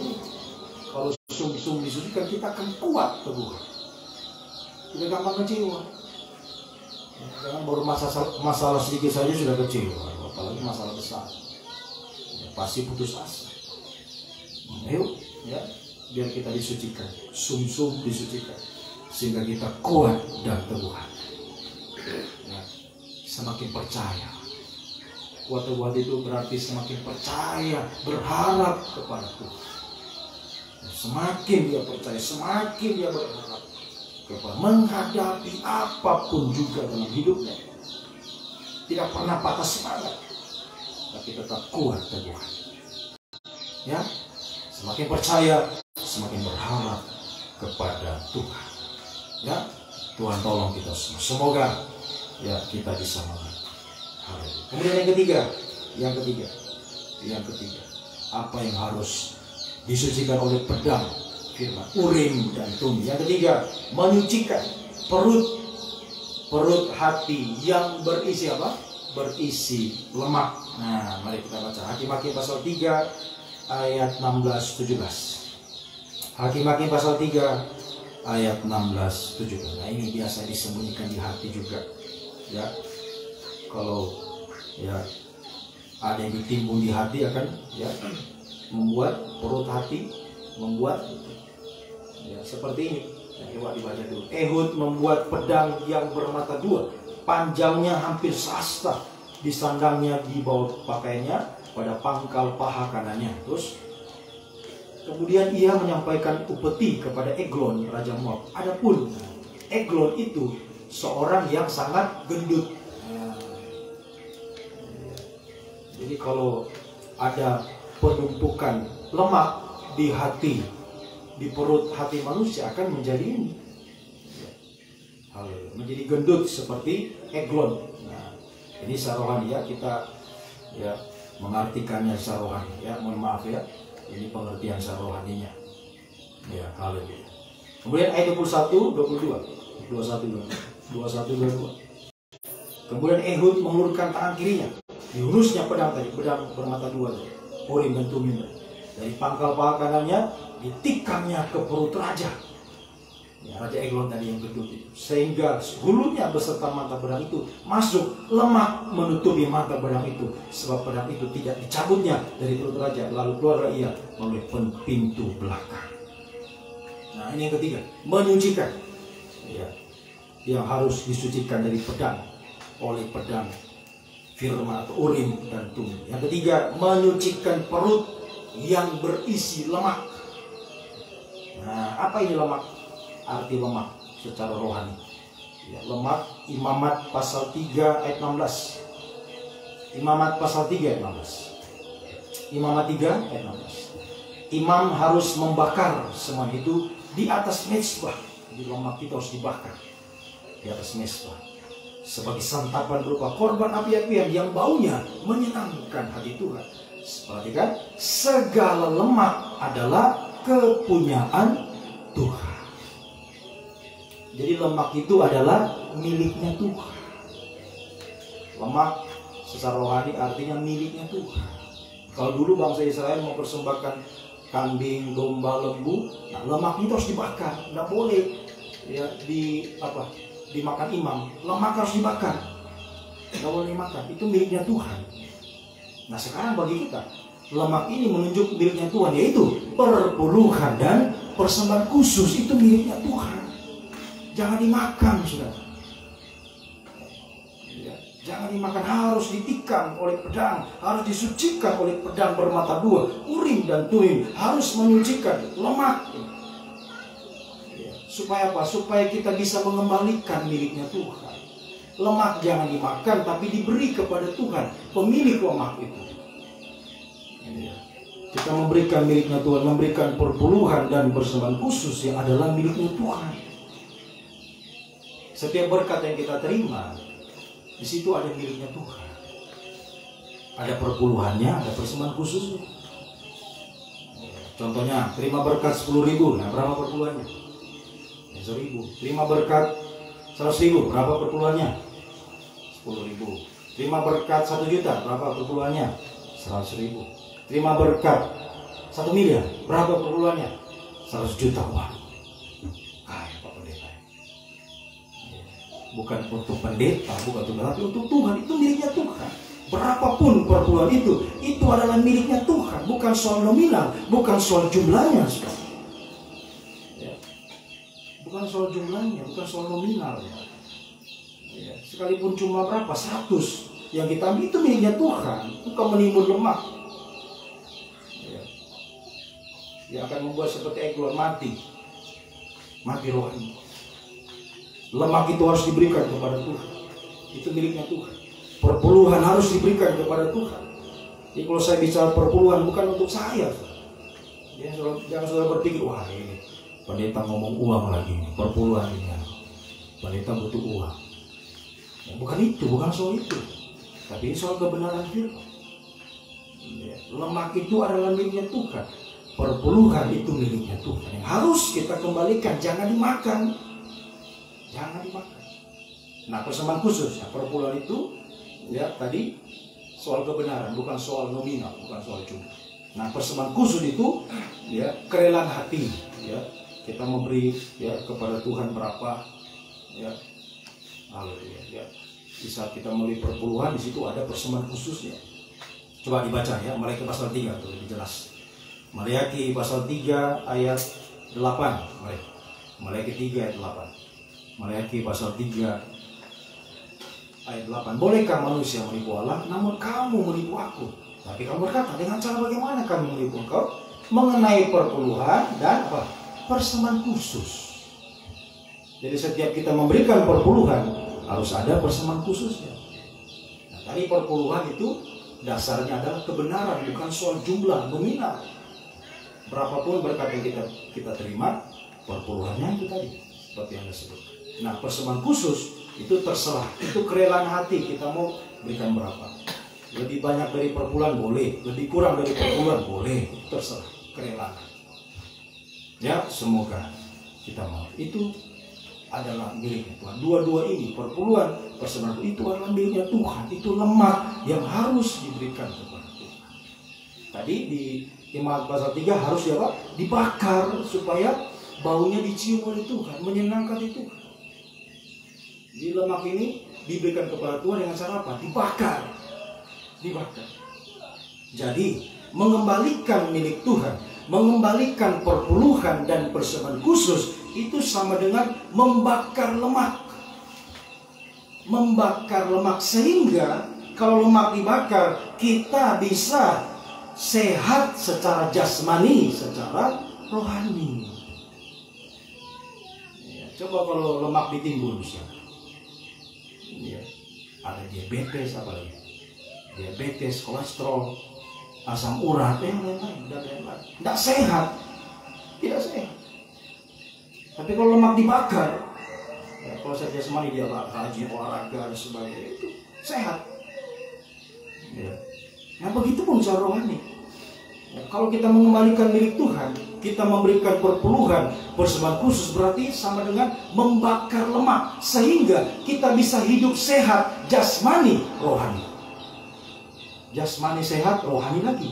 kalau sum-sum disucikan kita akan kuat, teguh hati. Tidak gampang kecewa. Ya, jangan baru masalah sedikit saja sudah kecewa, apalagi masalah besar. Pasti putus asa. Ayo, ya, biar kita disucikan, sumsum disucikan, sehingga kita kuat dan teguh hati. Ya, semakin percaya. Kuat teguh hati itu berarti semakin percaya, berharap kepada Tuhan. Semakin dia percaya, semakin dia berharap kepada menghadapi apapun juga dalam hidupnya. Tidak pernah patah semangat, tapi tetap kuat teguh hati. Ya, semakin percaya, semakin berharap kepada Tuhan. Ya, Tuhan tolong kita semua. Semoga ya kita bisa mengerti. Kemudian yang ketiga, apa yang harus disucikan oleh pedang firman Urim dan Tumim. Yang ketiga, menyucikan perut hati yang berisi apa? Berisi lemak. Nah, mari kita baca Hakim-Hakim pasal 3 ayat 16-17. Hakim-Hakim pasal 3 ayat 16-17. Nah, ini biasa disembunyikan di hati juga. Ya. Kalau ya ada yang ditimbun di hati akan ya membuat perut hati membuat ya seperti ini. Ya, coba dibaca dulu. Ehud membuat pedang yang bermata dua, panjangnya hampir sehasta, disandangnya di bawah pakaiannya pada pangkal paha kanannya. Terus kemudian ia menyampaikan upeti kepada Eglon raja Moab. Adapun Eglon itu seorang yang sangat gendut. Jadi kalau ada penumpukan lemak di hati, di perut hati manusia akan menjadi ini, menjadi gendut seperti Eglon. Nah, ini secara rohani ya, kita ya mengartikannya secara rohani ya, mohon maaf ya, ini pengertian secara rohaninya ya. Haleluya. Kemudian ayat 21-22. Kemudian Ehud mengulurkan tangan kirinya, dihunusnya pedang tadi, pedang bermata dua tadi, Urim dan Tumim, dari pangkal paha kanannya ditikamnya ke perut raja ya, Raja Eglon tadi yang gendut itu, sehingga hulunya beserta mata pedang itu masuk, lemak menutupi mata pedang itu, sebab pedang itu tidak dicabutnya dari perut raja, lalu keluar ia melalui pintu belakang. Nah, ini yang ketiga, menyucikan ya, yang harus disucikan dari pedang, oleh pedang firman atau Urim dan Tumim. Yang ketiga, menyucikan perut yang berisi lemak. Nah, apa ini lemak? Arti lemak secara rohani ya, lemak. Imamat pasal 3 ayat 16. Imamat pasal 3 ayat 16. Imamat 3 ayat 16. Imam harus membakar semua itu di atas mezbah. Di lemak itu harus dibakar di atas mezbah. sebagai santapan berupa korban api-apian yang baunya menyenangkan hati Tuhan. Perhatikan, segala lemak adalah kepunyaan Tuhan. Jadi lemak itu adalah miliknya Tuhan. Lemak secara rohani artinya miliknya Tuhan. Kalau dulu bangsa Israel mau persembahkan kambing, domba, lembu, nah lemak itu harus dibakar, nggak boleh ya dimakan imam. Lemak harus dibakar, nggak boleh dimakan. Itu miliknya Tuhan. Nah sekarang bagi kita, lemak ini menunjuk miliknya Tuhan, yaitu perpuluhan dan persembahan khusus itu miliknya Tuhan. Jangan dimakan, saudara. Ya, jangan dimakan, harus ditikam oleh pedang, harus disucikan oleh pedang bermata dua, Urim dan Tumim, harus menyucikan lemak. Ya, supaya apa? Supaya kita bisa mengembalikan miliknya Tuhan. Lemak jangan dimakan, tapi diberi kepada Tuhan, pemilik lemak itu. Kita memberikan miliknya Tuhan, memberikan perpuluhan dan persembahan khusus yang adalah miliknya Tuhan. Setiap berkat yang kita terima, di situ ada miliknya Tuhan. Ada perpuluhannya, ada persembahan khususnya. Contohnya, terima berkat 10.000, nah berapa perpuluhannya? 1.000. Terima berkat 100.000, berapa perpuluhannya? 10.000. Terima berkat 1 juta, berapa perpuluhannya? 100.000. Terima berkat 1 miliar, berapa perpuluhannya? 100 juta. Wah, kaya Pak Pendeta. Bukan untuk pendeta, bukan untuk, tapi untuk Tuhan. Itu miliknya Tuhan. Berapapun perpuluhan itu adalah miliknya Tuhan. Bukan soal nominal, bukan soal jumlahnya, saudara. Ya. Bukan soal jumlahnya, bukan soal nominal. Ya. Sekalipun cuma berapa, 100 yang kita ambil itu miliknya Tuhan, bukan menimbun lemak. Ya. Yang akan membuat seperti eglon mati rohani. Lemak itu harus diberikan kepada Tuhan, itu miliknya Tuhan. Perpuluhan harus diberikan kepada Tuhan. Jadi kalau saya bicara perpuluhan bukan untuk saya. Jangan saudara berpikir, wah ini pendeta ngomong uang lagi, perpuluhan ini. Pendeta butuh uang. Ya, bukan itu, bukan soal itu. Tapi ini soal kebenaran firman. Ya, lemak itu adalah miliknya Tuhan. Perpuluhan itu miliknya Tuhan. Yang harus kita kembalikan, jangan dimakan. Jangan dimakan. Nah, persembahan khusus, ya, perpuluhan itu ya tadi soal kebenaran, bukan soal nominal, bukan soal jumlah. Nah, persembahan khusus itu ya kerelaan hati, ya kita memberi ya kepada Tuhan berapa, ya haleluya, ya. Di saat kita memberi perpuluhan, di situ ada persembahan khususnya. Coba dibaca ya, Maleakhi pasal 3 itu lebih jelas. Maleakhi pasal 3 ayat 8. Maleakhi 3 ayat 8. Maleakhi pasal 3 ayat 8. Bolehkah manusia menipu Allah? Namun kamu menipu aku. Tapi kamu berkata, dengan cara bagaimana kami menipu engkau? Mengenai perpuluhan dan apa? Persembahan khusus. Jadi setiap kita memberikan perpuluhan harus ada persembahan khususnya. Nah, tadi perpuluhan itu dasarnya adalah kebenaran, bukan soal jumlah nominal. Berapapun berkat yang kita terima, perpuluhannya itu tadi seperti yang disebut. Nah, persembahan khusus itu terserah, itu kerelaan hati, kita mau berikan berapa. Lebih banyak dari perpuluhan boleh, lebih kurang dari perpuluhan boleh, terserah, kerelaan. Ya, semoga kita mau. Itu adalah miliknya Tuhan. Dua-dua ini, perpuluhan, persembahan itu adalah miliknya Tuhan. Itu lemak yang harus diberikan kepada Tuhan. Tadi di Imamat pasal 3 harus ya Pak, dibakar supaya baunya dicium oleh Tuhan, menyenangkan itu. Di lemak ini diberikan kepada Tuhan dengan cara apa? Dibakar. Jadi mengembalikan milik Tuhan, mengembalikan perpuluhan dan persembahan khusus itu sama dengan membakar lemak. Membakar lemak sehingga kalau lemak dibakar kita bisa sehat secara jasmani, secara rohani. Ya, coba kalau lemak ditimbun, ya, ada diabetes, apa lagi? Diabetes, kolesterol, asam urat, lain-lain, tidak sehat, tidak sehat. Tapi kalau lemak dibakar, ya, Kalau sehat jasmani dia rajin olahraga dan sebagainya, itu sehat. Ya. Nah begitu pun secara rohani. Ya, kalau kita mengembalikan milik Tuhan, kita memberikan perpuluhan, persembahan khusus, berarti sama dengan membakar lemak, sehingga kita bisa hidup sehat jasmani rohani. Jasmani sehat, rohani lagi,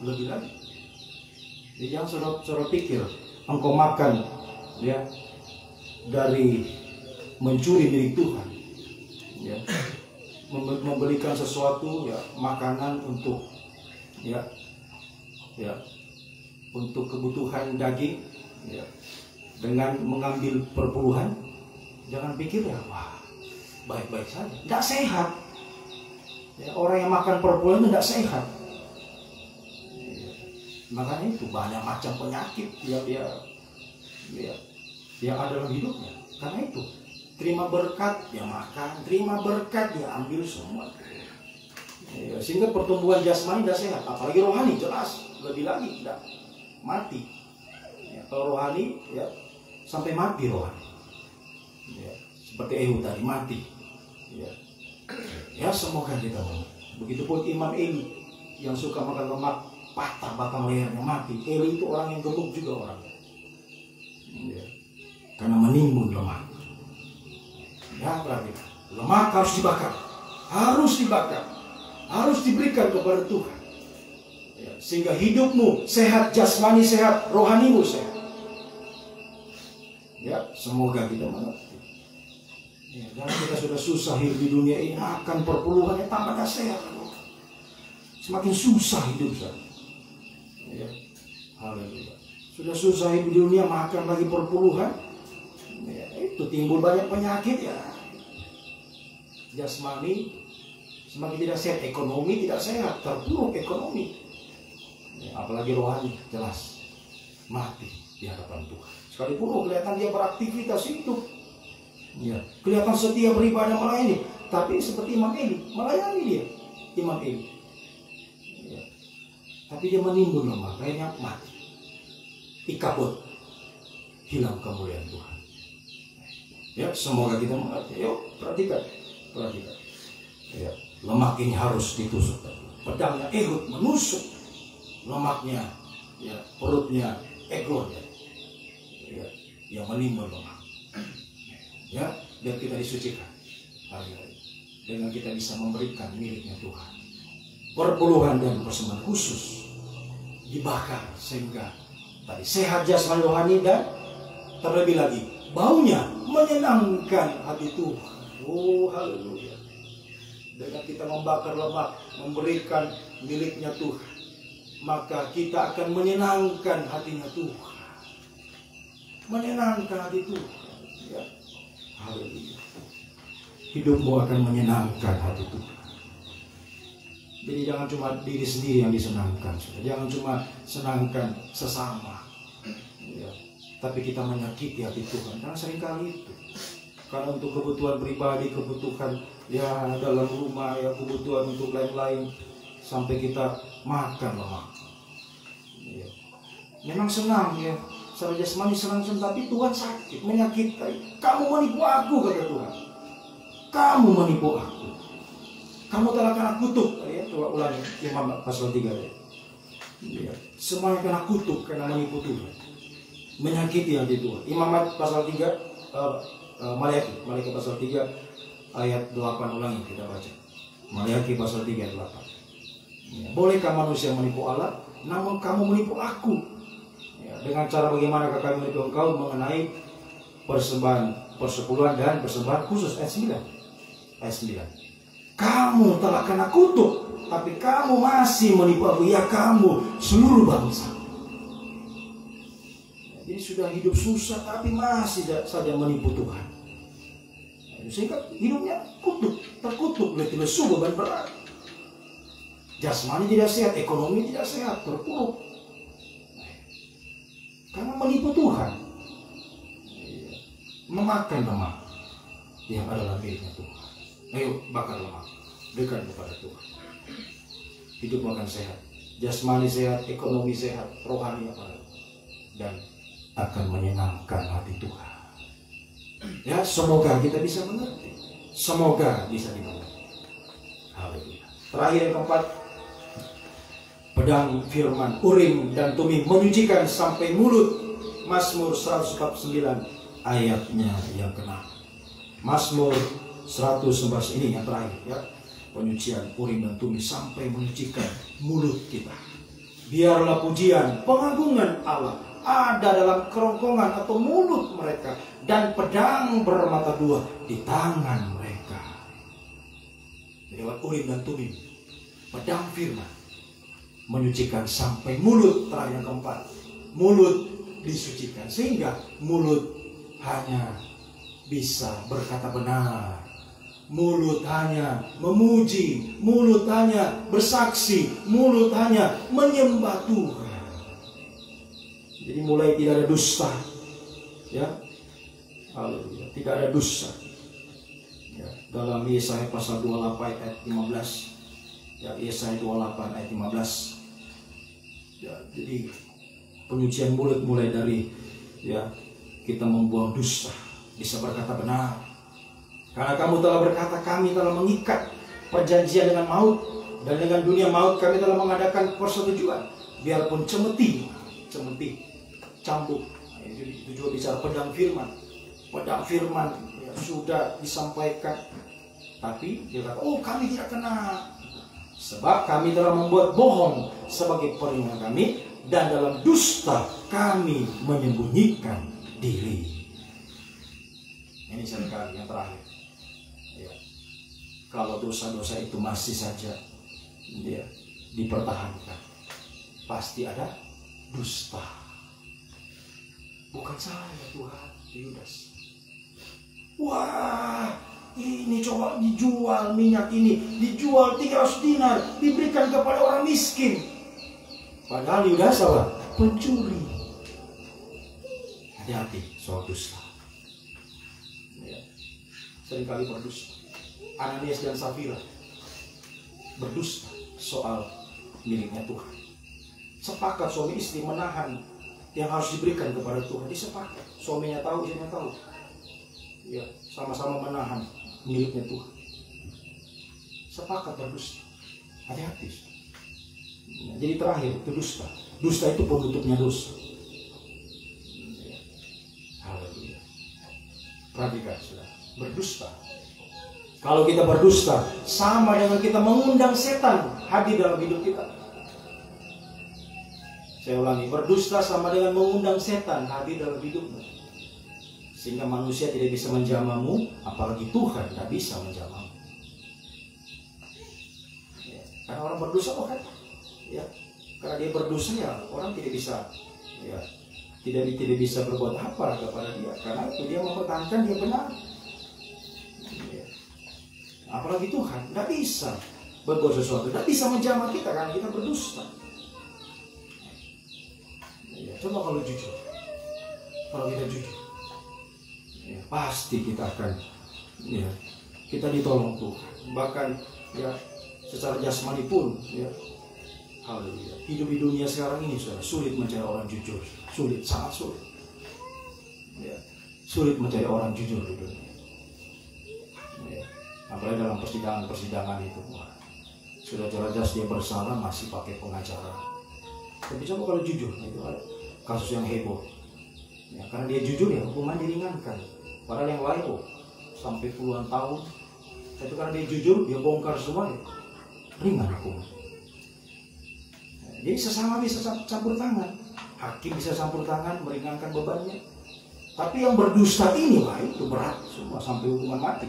lebih lagi. Jadi jangan saudara pikir engkau makan ya dari mencuri milik Tuhan, ya, membelikan sesuatu ya, makanan untuk ya untuk kebutuhan daging ya, dengan mengambil perpuluhan. Jangan pikir ya wah baik-baik saja, tidak sehat ya, orang yang makan perpuluhan itu tidak sehat ya. Makanya itu banyak macam penyakit yang ada dalam hidupnya. Karena itu terima berkat dia makan, terima berkat dia ambil semua ya, sehingga pertumbuhan jasmani tidak sehat. Apalagi rohani jelas lebih lagi tidak mati ya, kalau rohani ya sampai mati rohani ya, seperti Ehud tadi mati ya. Ya semoga kita mau. Begitupun Imam Eli yang suka makan lemak, patah batang lehernya mati. Eli itu orang yang gemuk juga orangnya ya, karena menimbun lemak ya. Berarti lemak harus dibakar, harus diberikan kepada Tuhan ya, sehingga hidupmu sehat, jasmani sehat, rohanimu sehat ya. Semoga kita mengerti ya, karena kita sudah susah hidup di dunia ini, akan perpuluhannya tambah tak sehat, semakin susah hidup saya ya. Haleluya. Sudah susah hidup di dunia, makan lagi perpuluhan ya, itu timbul banyak penyakit ya. Jasmani semakin tidak sehat, ekonomi tidak sehat, terpuruk ekonomi ya, apalagi rohani jelas mati di hadapan Tuhan. Sekalipun kelihatan dia beraktivitas hidup ya, kelihatan setia beribadah melayani, tapi seperti Imam Eli melayani dia, Imam Eli ya, tapi dia menimbun lemak, akhirnya mati, ikabut, hilang kemuliaan Tuhan ya. Semoga kita mengerti. Yuk perhatikan ya, lemak ini harus ditusuk. Pedangnya Ehud menusuk lemaknya ya, perutnya Eglonnya ya, yang menimbun lemak ya, biar kita disucikan hari-hari dengan kita bisa memberikan miliknya Tuhan. Perpuluhan dan persembahan khusus dibakar sehingga tadi sehat jasmani rohani, dan terlebih lagi baunya menyenangkan hati Tuhan. Oh haleluya. Dengan kita membakar lemak, memberikan miliknya Tuhan, maka kita akan menyenangkan hatinya Tuhan, menyenangkan hati Tuhan ya. Haleluya. Hidupmu akan menyenangkan hati Tuhan. Jadi jangan cuma diri sendiri yang disenangkan, jangan cuma senangkan sesama ya, tapi kita menyakiti hati Tuhan. Karena seringkali itu, karena untuk kebutuhan pribadi, kebutuhan ya dalam rumah ya, kebutuhan untuk lain-lain, sampai kita makan lemak ya. Memang senang ya, secara jasmani senang, tapi Tuhan sakit, menyakiti. Kamu menipu aku, kata Tuhan, kamu menipu aku, kamu telah kena kutuk ya. Coba ulangi Imam pasal 3 ya. Semuanya kena kutuk karena menipu Tuhan, menyakiti hati Tuhan. Imam pasal 3 Maliaki pasal 3 ayat 8, ulangi kita baca. Maliaki pasal 3 ayat 8 ya. Bolehkah manusia menipu Allah? Namun kamu menipu aku ya. Dengan cara bagaimana kami menipu engkau? Mengenai persembahan persepuluhan dan persembahan khusus. Ayat 9. Kamu telah kena kutuk, tapi kamu masih menipu aku, ya kamu seluruh bangsa. Jadi sudah hidup susah tapi masih saja menipu Tuhan. Sehingga hidupnya terkutuk, lesu, beban berat. Jasmani tidak sehat, ekonomi tidak sehat, terpuruk. Karena menipu Tuhan, memakan lemak yang adalah miliknya Tuhan. Ayo bakar lemak, berikan kepada Tuhan. Hidup akan sehat, jasmani sehat, ekonomi sehat, rohani apa, dan akan menyenangkan hati Tuhan. Ya, Ya, semoga kita bisa mengerti. Semoga bisa dimengerti. Haleluya. Terakhir yang keempat, pedang firman Urim dan Tumim menyucikan sampai mulut. Mazmur 149 ayatnya yang ke-6. Mazmur 111 ini yang terakhir ya. Penyucian Urim dan Tumim sampai menyucikan mulut kita. Biarlah pujian, pengagungan Allah ada dalam kerongkongan atau mulut mereka, dan pedang bermata dua di tangan mereka. Lewat Urim dan Tumim, pedang firman menyucikan sampai mulut. Terakhir yang keempat, mulut disucikan sehingga mulut hanya bisa berkata benar, mulut hanya memuji, mulut hanya bersaksi, mulut hanya menyembah Tuhan. Jadi mulai tidak ada dusta, ya, haleluya, tidak ada dusta. Ya, dalam Yesaya pasal 28 ayat 15, ya, Yesaya 28 ayat 15. Ya, jadi penyucian mulut mulai dari ya kita membuang dusta, bisa berkata benar. Karena kamu telah berkata, kami telah mengikat perjanjian dengan maut, dan dengan dunia maut kami telah mengadakan persetujuan. Biarpun cemeti, cambuk. Itu juga bicara pedang firman. Pedang firman ya, sudah disampaikan, tapi dia kata, oh kami tidak kena, sebab kami telah membuat bohong sebagai perlindungan kami, dan dalam dusta kami menyembunyikan diri. Ini seringkali yang terakhir. Ya. Kalau dosa-dosa itu masih saja ya, dipertahankan, pasti ada dusta. Bukan saya Tuhan, Yudas. Wah, ini coba dijual, minyak ini dijual 300 dinar, diberikan kepada orang miskin. Padahal Yudas apa? Pencuri. Hati-hati soal dusta. Ya. Seringkali berdusta. Ananias dan Safira berdusta soal miliknya Tuhan. Sepakat suami istri menahan yang harus diberikan kepada Tuhan. Disepakat. Suaminya tahu, istrinya tahu. Ya, sama-sama menahan miliknya Tuhan. Sepakat berdusta. Hati-hati. Ya, jadi terakhir itu dusta. Dusta itu penutupnya dosa. Ya. Haleluya. Perhatikan sudah. Berdusta. Kalau kita berdusta, sama dengan kita mengundang setan hadir dalam hidup kita. Saya ulangi, berdusta sama dengan mengundang setan hadir dalam hidupmu. Sehingga manusia tidak bisa menjamamu, apalagi Tuhan tidak bisa menjamamu. Ya, karena orang berdosa kan, ya, karena dia berdosa ya orang tidak bisa, ya, tidak bisa berbuat apa kepada dia. Karena itu dia mempertahankan dia benar. Ya. Apalagi Tuhan tidak bisa berbuat sesuatu, tidak bisa menjamah kita karena kita berdusta. Ya, coba kalau jujur, kalau kita jujur, ya, pasti kita akan, ya, kita ditolong Tuhan. Bahkan ya secara jasmani pun, ya, haleluya. Hidup di dunia sekarang ini sulit mencari orang jujur, sulit, sangat sulit. Ya, sulit mencari orang jujur di dunia. Ya, apalagi dalam persidangan itu, wah, sudah jelas dia bersalah masih pakai pengacara. Tapi coba kalau jujur, itu ada kasus yang heboh. Ya, karena dia jujur ya hukuman diringankan. Padahal yang lain sampai puluhan tahun. Tapi karena dia jujur, dia bongkar semua ya, ringan hukuman. Ya, jadi sesama bisa campur tangan. Hakim bisa campur tangan meringankan bebannya. Tapi yang berdusta ini wah itu berat semua sampai hukuman mati.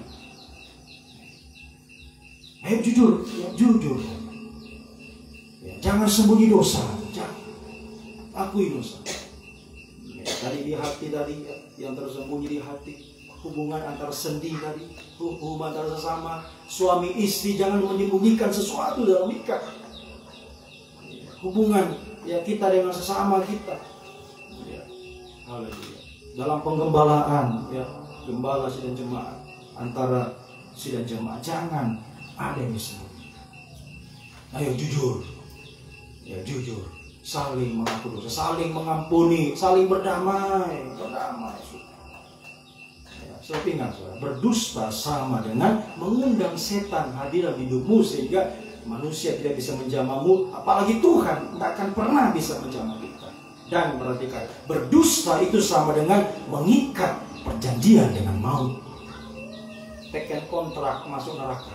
Ayo jujur, ya, jujur. Ya, jangan sembunyi dosa, jangan. Akui dosa. Ya, tadi di hati tadi ya, yang tersembunyi di hati, hubungan antara sendi tadi, hubungan antara sesama suami istri, jangan menyembunyikan sesuatu dalam nikah. Ya, hubungan ya kita dengan sesama kita. Ya, haleluya. Dalam penggembalaan ya, gembala sidang jemaat, antara sidang jemaat jangan ada yang disembunyi. Ayo jujur. Ya jujur, saling mengaku dosa, saling mengampuni, saling berdamai. Ya, Sebab ingat, berdusta sama dengan mengundang setan hadir dalam hidupmu sehingga manusia tidak bisa menjamahmu, apalagi Tuhan tidak akan pernah bisa menjamah kita. Dan perhatikan, berdusta itu sama dengan mengikat perjanjian dengan maut. Teken kontrak masuk neraka,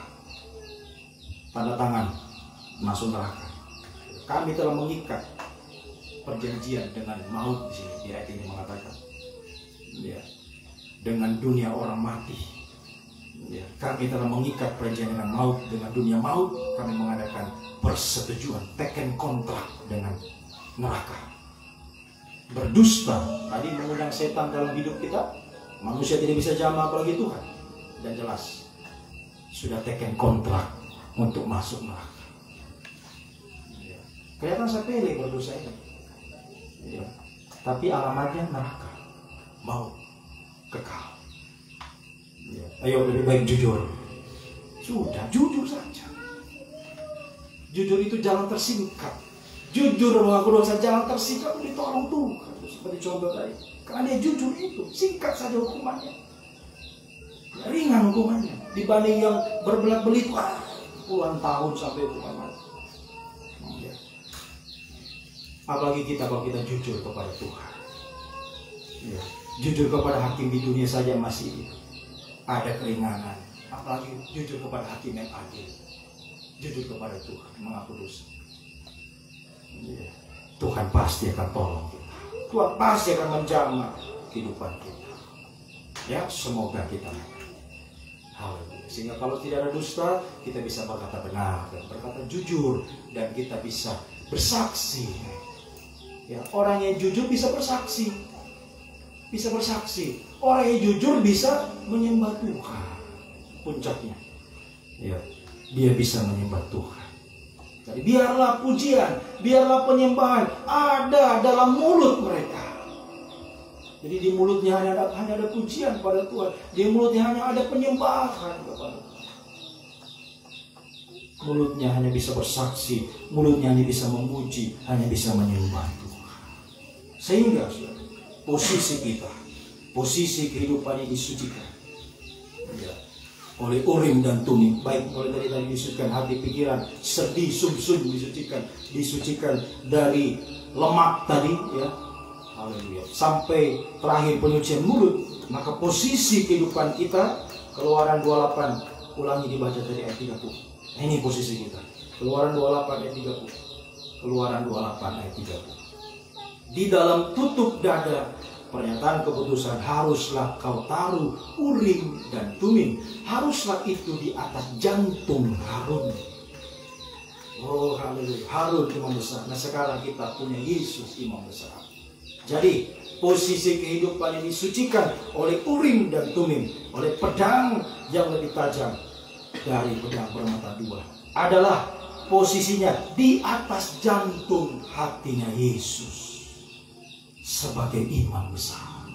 tanda tangan masuk neraka. Kami telah mengikat perjanjian dengan maut di sini. Di ayat ini mengatakan, ya, dengan dunia orang mati. Ya, kami telah mengikat perjanjian dengan maut, dengan dunia maut. Kami mengadakan persetujuan, teken kontrak dengan neraka. Berdusta tadi mengundang setan dalam hidup kita. Manusia tidak bisa jamah apalagi Tuhan. Dan jelas sudah teken kontrak untuk masuk neraka. Ya. Kelihatan sepele berdosa ini. Ya. Tapi alamatnya neraka, maut, kekal. Ya. Ayo lebih baik jujur. Sudah, jujur saja. Jujur itu jalan tersingkat. Jujur mengaku dosa, jalan tersingkat ditolong Tuhan. Seperti contoh tadi. Karena dia jujur itu, singkat saja hukumannya. Ya, ringan hukumannya. Dibanding yang berbelat-belit, puluhan tahun sampai hukuman mati. Ya. Apalagi kita kalau kita jujur kepada Tuhan. Ya. Jujur kepada hakim di dunia saja masih ada keringanan, apalagi jujur kepada hakim yang adil, jujur kepada Tuhan, mengaku dosa. Ya. Tuhan pasti akan tolong kita. Tuhan pasti akan menjamah kehidupan kita. Ya, semoga kita haleluya. Sehingga kalau tidak ada dusta, kita bisa berkata benar dan berkata jujur, dan kita bisa bersaksi. Ya, orang yang jujur bisa bersaksi. Bisa bersaksi. Orang yang jujur bisa menyembah Tuhan. Puncaknya, ya, dia bisa menyembah Tuhan. Jadi biarlah pujian, biarlah penyembahan ada dalam mulut mereka. Jadi di mulutnya hanya ada pujian pada Tuhan. Di mulutnya hanya ada penyembahan kepada Tuhan. Mulutnya hanya bisa bersaksi, mulutnya hanya bisa memuji, hanya bisa menyembah Tuhan. Sehingga posisi kita, posisi kehidupan ini disucikan, ya, oleh Urim dan Tumim. Baik mulai dari tadi disucikan hati, pikiran, sedih, sumsum disucikan dari lemak tadi, ya, haleluya, sampai terakhir penyucian mulut. Maka posisi kehidupan kita, Keluaran 28, ulangi dibaca dari ayat 30. Ini posisi kita, Keluaran 28 ayat 30. Keluaran 28 ayat 30. Di dalam tutup dada pernyataan keputusan haruslah kau taruh Urim dan Tumim. Haruslah itu di atas jantung Harun. Oh haleluya, Harun imam besar. Nah sekarang kita punya Yesus imam besar. Jadi posisi kehidupan ini disucikan oleh Urim dan Tumim, oleh pedang yang lebih tajam dari pedang bermata dua. Adalah posisinya di atas jantung hatinya Yesus sebagai imam besar.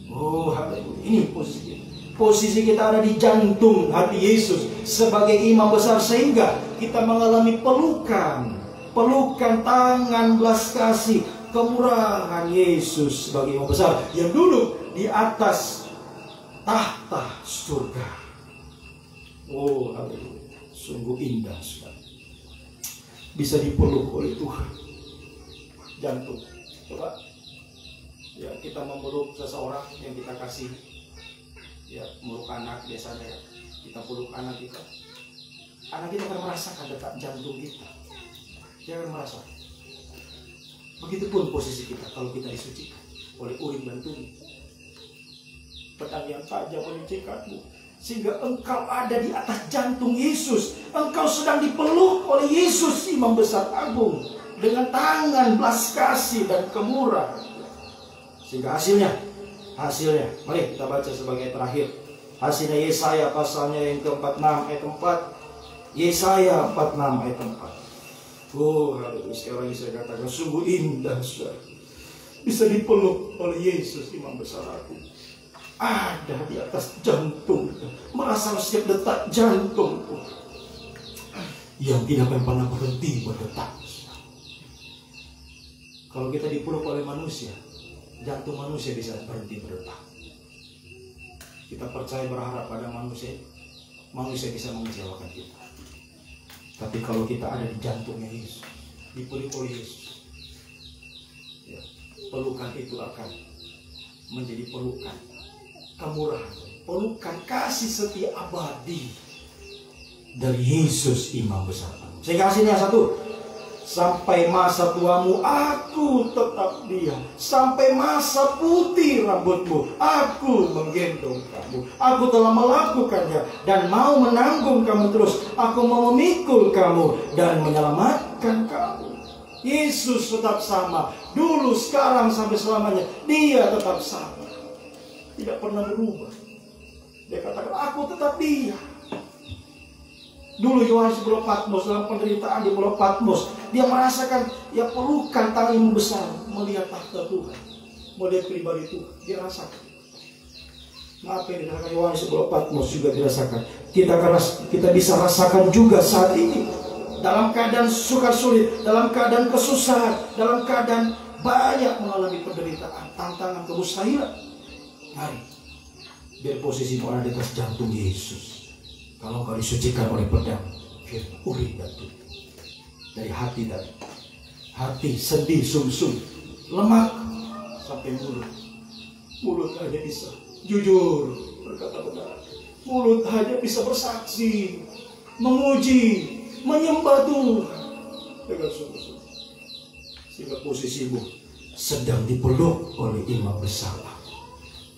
Oh haleluya, ini posisi kita. Posisi kita ada di jantung hati Yesus sebagai imam besar, sehingga kita mengalami pelukan tangan belas kasih, kemurahan Yesus sebagai imam besar yang duduk di atas tahta surga. Oh haleluya, sungguh indah sekali. Bisa dipeluk oleh Tuhan. Jantung. Coba, ya, kita memeluk seseorang yang kita kasih, ya, meluk anak biasanya, ya, kita peluk anak kita akan merasakan detak jantung kita, dia akan merasakan. Begitupun posisi kita kalau kita disucikan oleh Urim dan Tumim. Pedang yang tajam menyucikanmu sehingga engkau ada di atas jantung Yesus. Engkau sedang dipeluk oleh Yesus imam besar agung dengan tangan belas kasih dan kemurahan. Sehingga hasilnya, mari kita baca sebagai terakhir. Hasilnya Yesaya pasalnya yang ke-46 ayat 4. Yesaya 46 ayat 4. Oh, sekarang ini saya katakan sungguh indah, saudara. Bisa dipeluk oleh Yesus imam besar aku. Ada di atas jantung, merasa setiap detak jantung yang tidak akan pernah berhenti berdetak. Kalau kita dipeluk oleh manusia, jantung manusia bisa berhenti berdetak. Kita percaya berharap pada manusia, manusia bisa mengecewakan kita. Tapi kalau kita ada di jantungnya Yesus, dipeluk oleh Yesus, ya, pelukan itu akan menjadi pelukan kemurahan, pelukan kasih setia abadi dari Yesus Imam Besar. Saya kasihnya satu. Sampai masa tuamu aku tetap diam. Sampai masa putih rambutmu aku menggendong kamu. Aku telah melakukannya dan mau menanggung kamu terus. Aku mau memikul kamu dan menyelamatkan kamu. Yesus tetap sama. Dulu, sekarang, sampai selamanya. Dia tetap sama. Tidak pernah berubah. Dia katakan aku tetap dia. Dulu Yohanes di Pulau Patmos, dalam penderitaan di Pulau Patmos, dia merasakan ya pelukan tangan yang besar, melihat tahta Tuhan, melihat pribadi Tuhan, dia rasakan. Apa yang dirasakan Yohanes di Pulau Patmos juga dirasakan. Kita bisa rasakan juga saat ini, dalam keadaan sukar sulit, dalam keadaan kesusahan, dalam keadaan banyak mengalami penderitaan, tantangan, kemustahilan. Mari, biar posisimu ada di atas jantung Yesus. Kalau kau disucikan oleh pedang, uri dan tubuh. Dari hati tadi, hati, sendi, sumsum, lemak sampai mulut. Mulut hanya bisa jujur berkata benar. Mulut hanya bisa bersaksi, memuji, menyembah Tuhan dengan sungguh-sungguh. Sehingga posisimu sedang dipeluk oleh Imam Besar.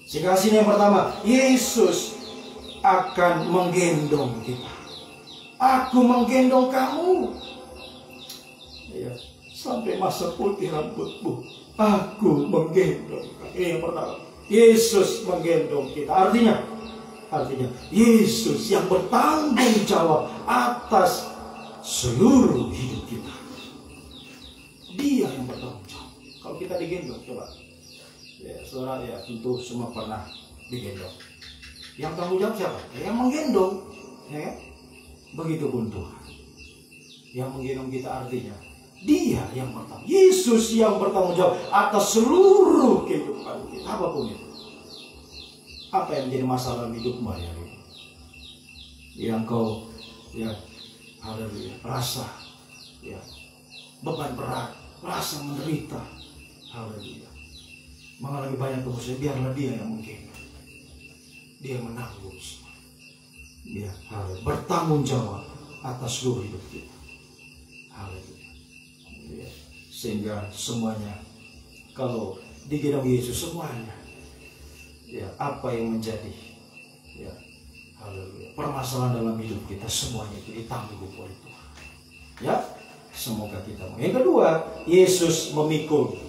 Sehingga hasilnya yang pertama, Yesus akan menggendong kita. Aku menggendong kamu. Ya, sampai masa putih rambutmu, aku menggendong kamu. Ini yang pertama. Yesus menggendong kita. Artinya Yesus yang bertanggung jawab atas seluruh hidup kita. Dia yang bertanggung jawab. Kalau kita digendong, coba. Ya, saudara, ya tentu semua pernah digendong. Yang tanggung jawab siapa? Yang menggendong, ya. Begitupun Tuhan. Yang menggendong kita artinya Dia yang bertanggung. Yesus yang bertanggung jawab atas seluruh kehidupan kita, apapun itu. Apa yang menjadi masalah hidupmu hari ini? Yang kau, ya, haleluya, rasa, ya, beban berat, rasa menderita, haleluya, mengalami banyak kemudian, biarlah Dia yang menggendong. Dia menanggung semua. Dia harus bertanggung jawab atas seluruh hidup kita. Haleluya. Ya. Sehingga semuanya, kalau digendong Yesus semuanya, ya, apa yang menjadi, ya, haleluya, permasalahan dalam hidup kita semuanya itu ditanggung oleh Tuhan. Ya, semoga kita. Yang kedua, Yesus memikul.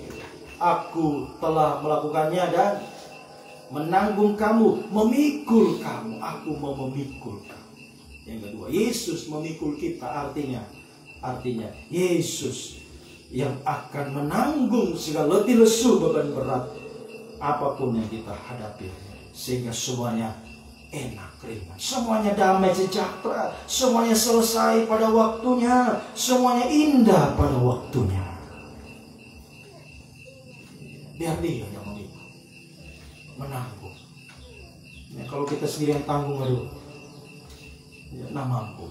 Aku telah melakukannya dan menanggung kamu, memikul kamu. Aku mau memikul kamu. Yang kedua, Yesus memikul kita, artinya Yesus yang akan menanggung segala letih lesu beban berat apapun yang kita hadapi, sehingga semuanya enak, ringan, semuanya damai sejahtera, semuanya selesai pada waktunya, semuanya indah pada waktunya. Biar Dia yang memikul, menanggung. Ya, kalau kita sendiri yang tanggung, aduh, ya, nah mampu.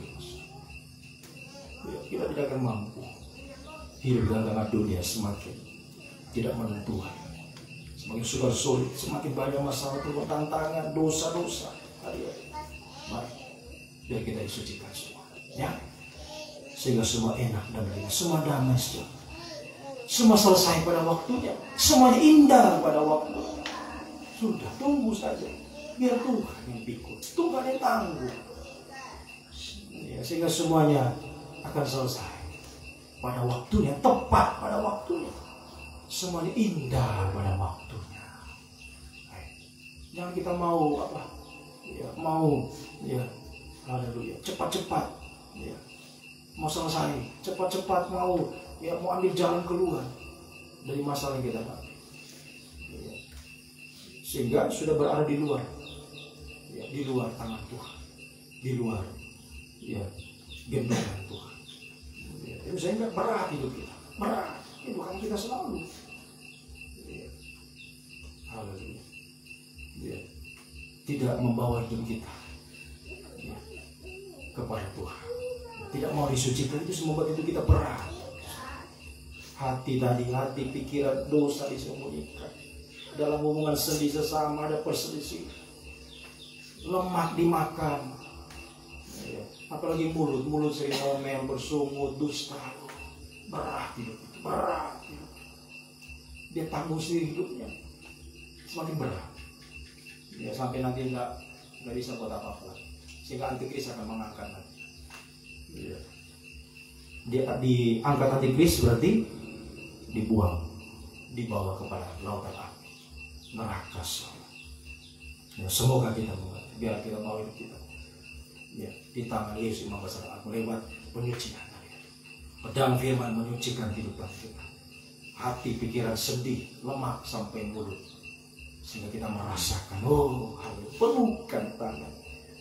Ya, kita tidak akan mampu. Hidup dalam tengah dunia semakin tidak menentukan, semakin sukar sulit, semakin banyak masalah, tantangan, dosa-dosa. Mari, biar kita disucikan semua, ya, sehingga semua enak dan ringan, semua damai sejahtera, semua selesai pada waktunya, semuanya indah pada waktunya. Sudah, tunggu saja, biar Tuhan yang pikul, Tuhan yang tanggung, ya, sehingga semuanya akan selesai pada waktunya, tepat pada waktunya, semuanya indah pada waktunya. Jangan kita mau apa? Ya, mau, ya, haleluya, cepat-cepat, ya, mau selesai, cepat-cepat mau, ya, mau ambil jalan keluar dari masalah yang kita hadapi, ya, sehingga sudah berada di luar, ya, di luar tangan Tuhan, di luar, ya, gendongan Tuhan. Ya, itu sehingga berat hidup kita, berat hidup kita selalu. Ya. Haleluya. Ya. tidak membawa hidup kita kepada Tuhan, tidak mau disucikan, itu semua membuat hidup kita berat. Hati pikiran dosa disembunyikan. Dalam hubungan sedih sesama ada perselisihan, lemak dimakan, apalagi mulut sering ngomel, bersungut, dusta, berat hidup itu, berat hidup. Dia tanggung sendiri hidupnya, semakin berat. Ya, sampai nanti nggak bisa buat apa-apa lagi, sehingga antikris akan mengangkat nanti. Ya. Dia diangkat antikris berarti dibawa kepada lautan api, neraka selama. Ya, semoga kita mengerti, biar kita bawa hidup kita ya di tangan Yesus Imam Besar Aku lewat penyucian. Pedang firman menyucikan kehidupan kita, hati pikiran sedih, lemak sampai mulut, sehingga kita merasakan pelukan tangan,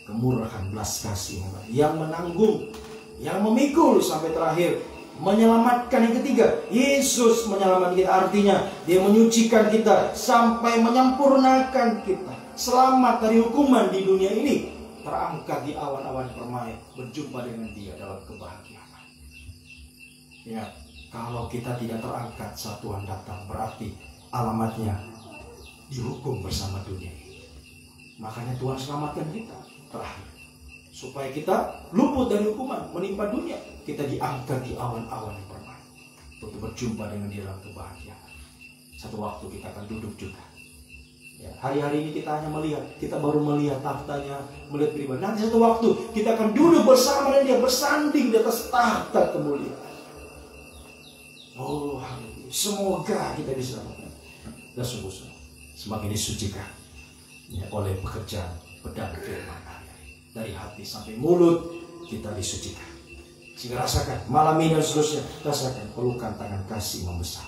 kemurahan belas kasih yang menanggung, yang memikul sampai terakhir, menyelamatkan. Yang ketiga, Yesus menyelamatkan kita, artinya Dia menyucikan kita sampai menyempurnakan kita, selamat dari hukuman di dunia ini, terangkat di awan-awan permai, berjumpa dengan Dia dalam kebahagiaan. Ya, kalau kita tidak terangkat saat Tuhan datang, berarti alamatnya dihukum bersama dunia ini. Makanya Tuhan selamatkan kita terakhir, supaya kita luput dari hukuman menimpa dunia. Kita diangkat di awan-awan yang permai untuk berjumpa dengan Dia dalam kebahagiaan. Satu waktu kita akan duduk juga. Ya, hari-hari ini kita hanya melihat, kita baru melihat tahtanya, melihat pribadi. Nanti satu waktu kita akan duduk bersama dengan Dia, bersanding di atas tahta kemuliaan. Oh, semoga kita diselamatkan dan sungguh-sungguh semakin disucikan ya, oleh pekerjaan pedang firman dari hati sampai mulut, kita disucikan. Sehingga rasakan malam ini dan seterusnya, rasakan pelukan tangan kasih membesar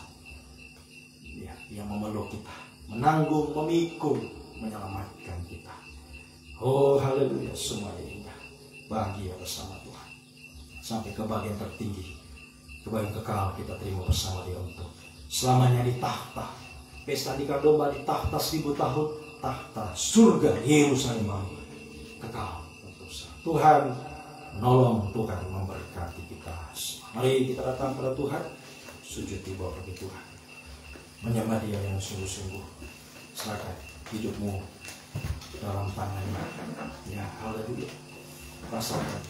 ya, yang memeluk kita, menanggung, memikul, menyelamatkan kita. Oh haleluya, semuanya indah, bahagia bersama Tuhan sampai ke bagian tertinggi, ke bagian kekal kita terima bersama Dia untuk selamanya di tahta pesta nikah domba, di tahta 1000 tahun, tahta surga Yerusalem kekal. Tuhan menolong, Tuhan memberkati kita. Mari kita datang pada Tuhan, sujud di bawah kaki Tuhan, menyembah Dia yang sungguh-sungguh. Serahkan hidupmu dalam tangan-Nya. Ya, haleluya. Rasakan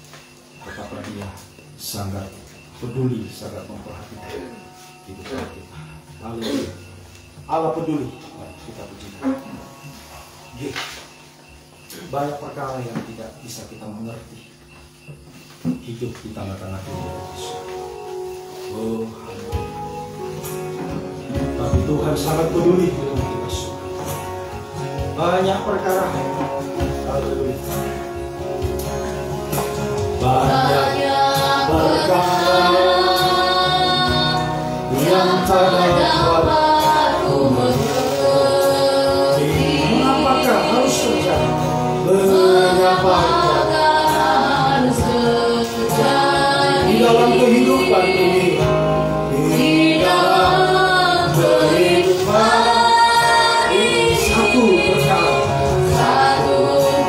betapa Dia sangat peduli, sangat memperhatikan hidup kita. Haleluya. Allah peduli. Kita puji Dia. Banyak perkara yang tidak bisa kita mengerti. Hidup di tengah-tengah dunia Yesus. Oh, haleluya. Tapi Tuhan sangat peduli dengan kita semua. Banyak perkara. Haleluya. Banyak perkara yang tak dapat ku mengerti. Mengapakah harus terjadi? Mengapakah harus terjadi di dalam kehidupan ini? Di dalam kehidupan ini satu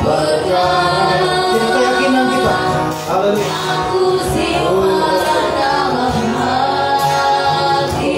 perkara jadi keyakinan kita. Haleluya. Aku simpan dalam hati.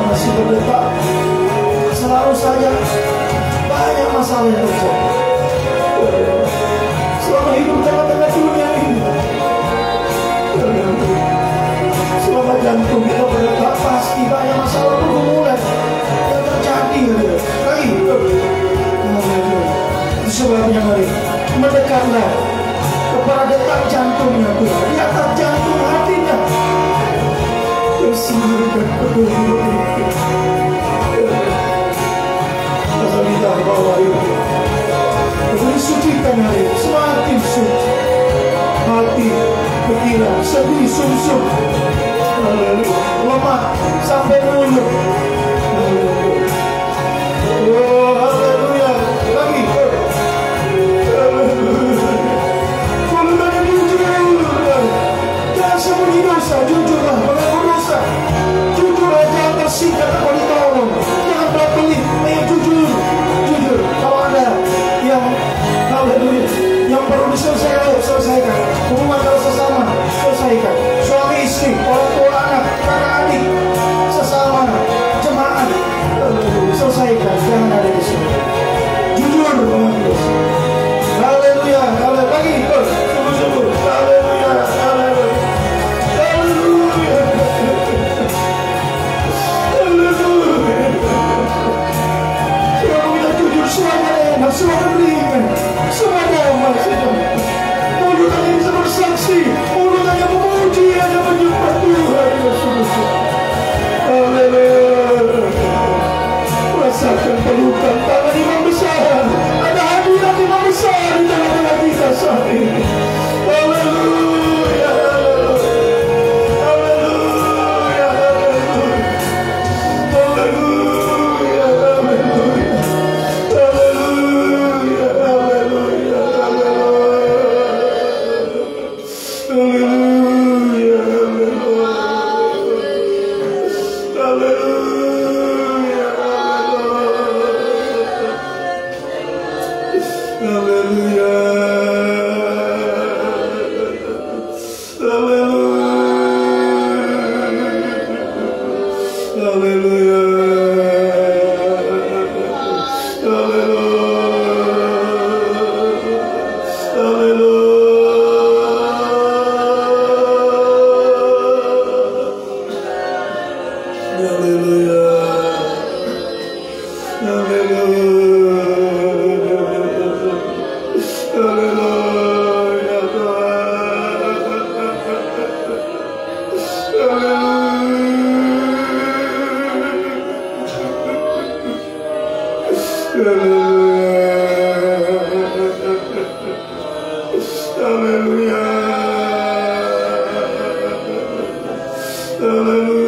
masih berdetak. Selalu saja banyak masalah yang terjadi. Selama hidup tengah-tengah dunia ini, selama jantung kita berdetak, pasti banyak masalah pergumulan yang terjadi. Lagi, itu sebabnya mari mendekatlah kepada detak jantungnya Tuhan, di atas jantung hatinya. Bersihkan peduli rasa minta bahwa itu disucikan hari semakin suci hati, pikiran, sedih, sumsum, lemah sampai mulut. Oh, haleluya. Lagi. Kalau banyak jujur, jangan sembunyi dosa, jujurlah mengaku dosa. Jujurlah, jangan tersingkat atau ditolong. Jangan berbelit, ayo jujur. Jujur, kalau ada yang haleluya, yang perlu diselesaikan, selesaikan. Hubungan antara sesama, selesaikan. Suami istri, orang tua anak, kakak adik, sesama jemaat, selesaikan. Jangan ada di sini. Jujur mengaku dosa. Haleluya, haleluya. Lagi, sungguh-sungguh. Haleluya, haleluya. Haleluya. Haleluya. Kalau kita jujur, semuanya enak, semuanya ringan, semuanya aman saja. Mulut hanya bisa bersaksi, mulut hanya memuji, hanya menyembah Tuhan. Haleluya. Rasakan pelukan tangan imam besar. Ada hadirat imam besar di tengah-tengah kita saat ini. Haleluya. Haleluya. Haleluya. Haleluya. Haleluya. Haleluya. Haleluya.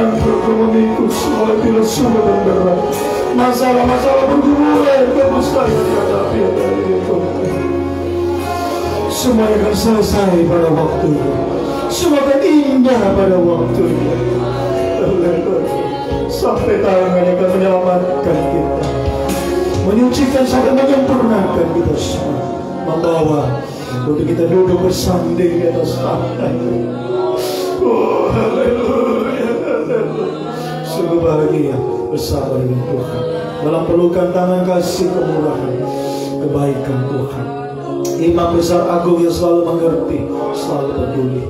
menanggung mengikut semua bila sudah berat. Masalah-masalah bergumulan kamu sekalian hadapi dari itu. Semuanya akan selesai pada waktunya. Semua akan indah pada waktunya. Sampai tangannya akan menyelamatkan kita, menyucikan sampai menyempurnakan kita semua, membawa untuk kita duduk bersanding di atas tahta. Oh, haleluya, haleluya. Sungguh bahagia bersama dengan Tuhan dalam pelukan tangan kasih, kemurahan, kebaikan Tuhan. Imam besar agung yang selalu mengerti, selalu peduli.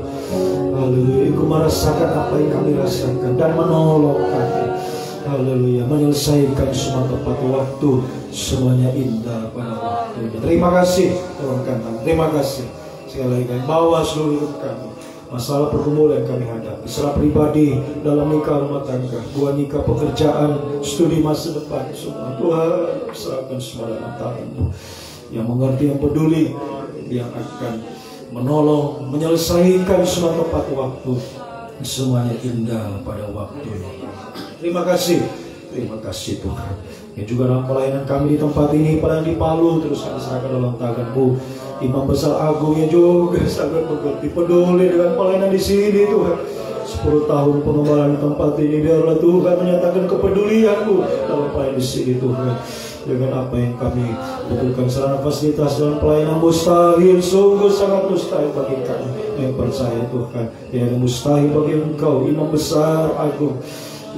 Haleluya, Engkau merasakan apa yang kami rasakan dan menolong kami. Haleluya, menyelesaikan semua tepat waktu, semuanya indah pada waktunya. Terima kasih Tuhan kami. Terima kasih sekali lagi kami bawa seluruh hidup kami, masalah pergumulan kami hadapi secara pribadi, dalam nikah rumah tangga, buah nikah, pekerjaan, studi masa depan, semua Tuhan serahkan semua dalam tangan-Mu. Yang mengerti, yang peduli, yang akan menolong, menyelesaikan semua tepat waktu, semuanya indah pada waktunya. Terima kasih Tuhan. Yang juga dalam pelayanan kami di tempat ini, pelayanan di Palu, terus kami serahkan dalam tangan-Mu. Imam besar agung yang juga sangat mengerti, peduli dengan pelayanan di sini Tuhan. 10 tahun pengembalaan di tempat ini, biarlah Tuhan menyatakan kepedulian-Mu dalam pelayanan di sini Tuhan. Dengan apa yang kami butuhkan, sarana fasilitas dalam pelayanan mustahil, sungguh sangat mustahil bagi kami yang percaya Tuhan. Yang mustahil bagi Engkau, Imam besar agung,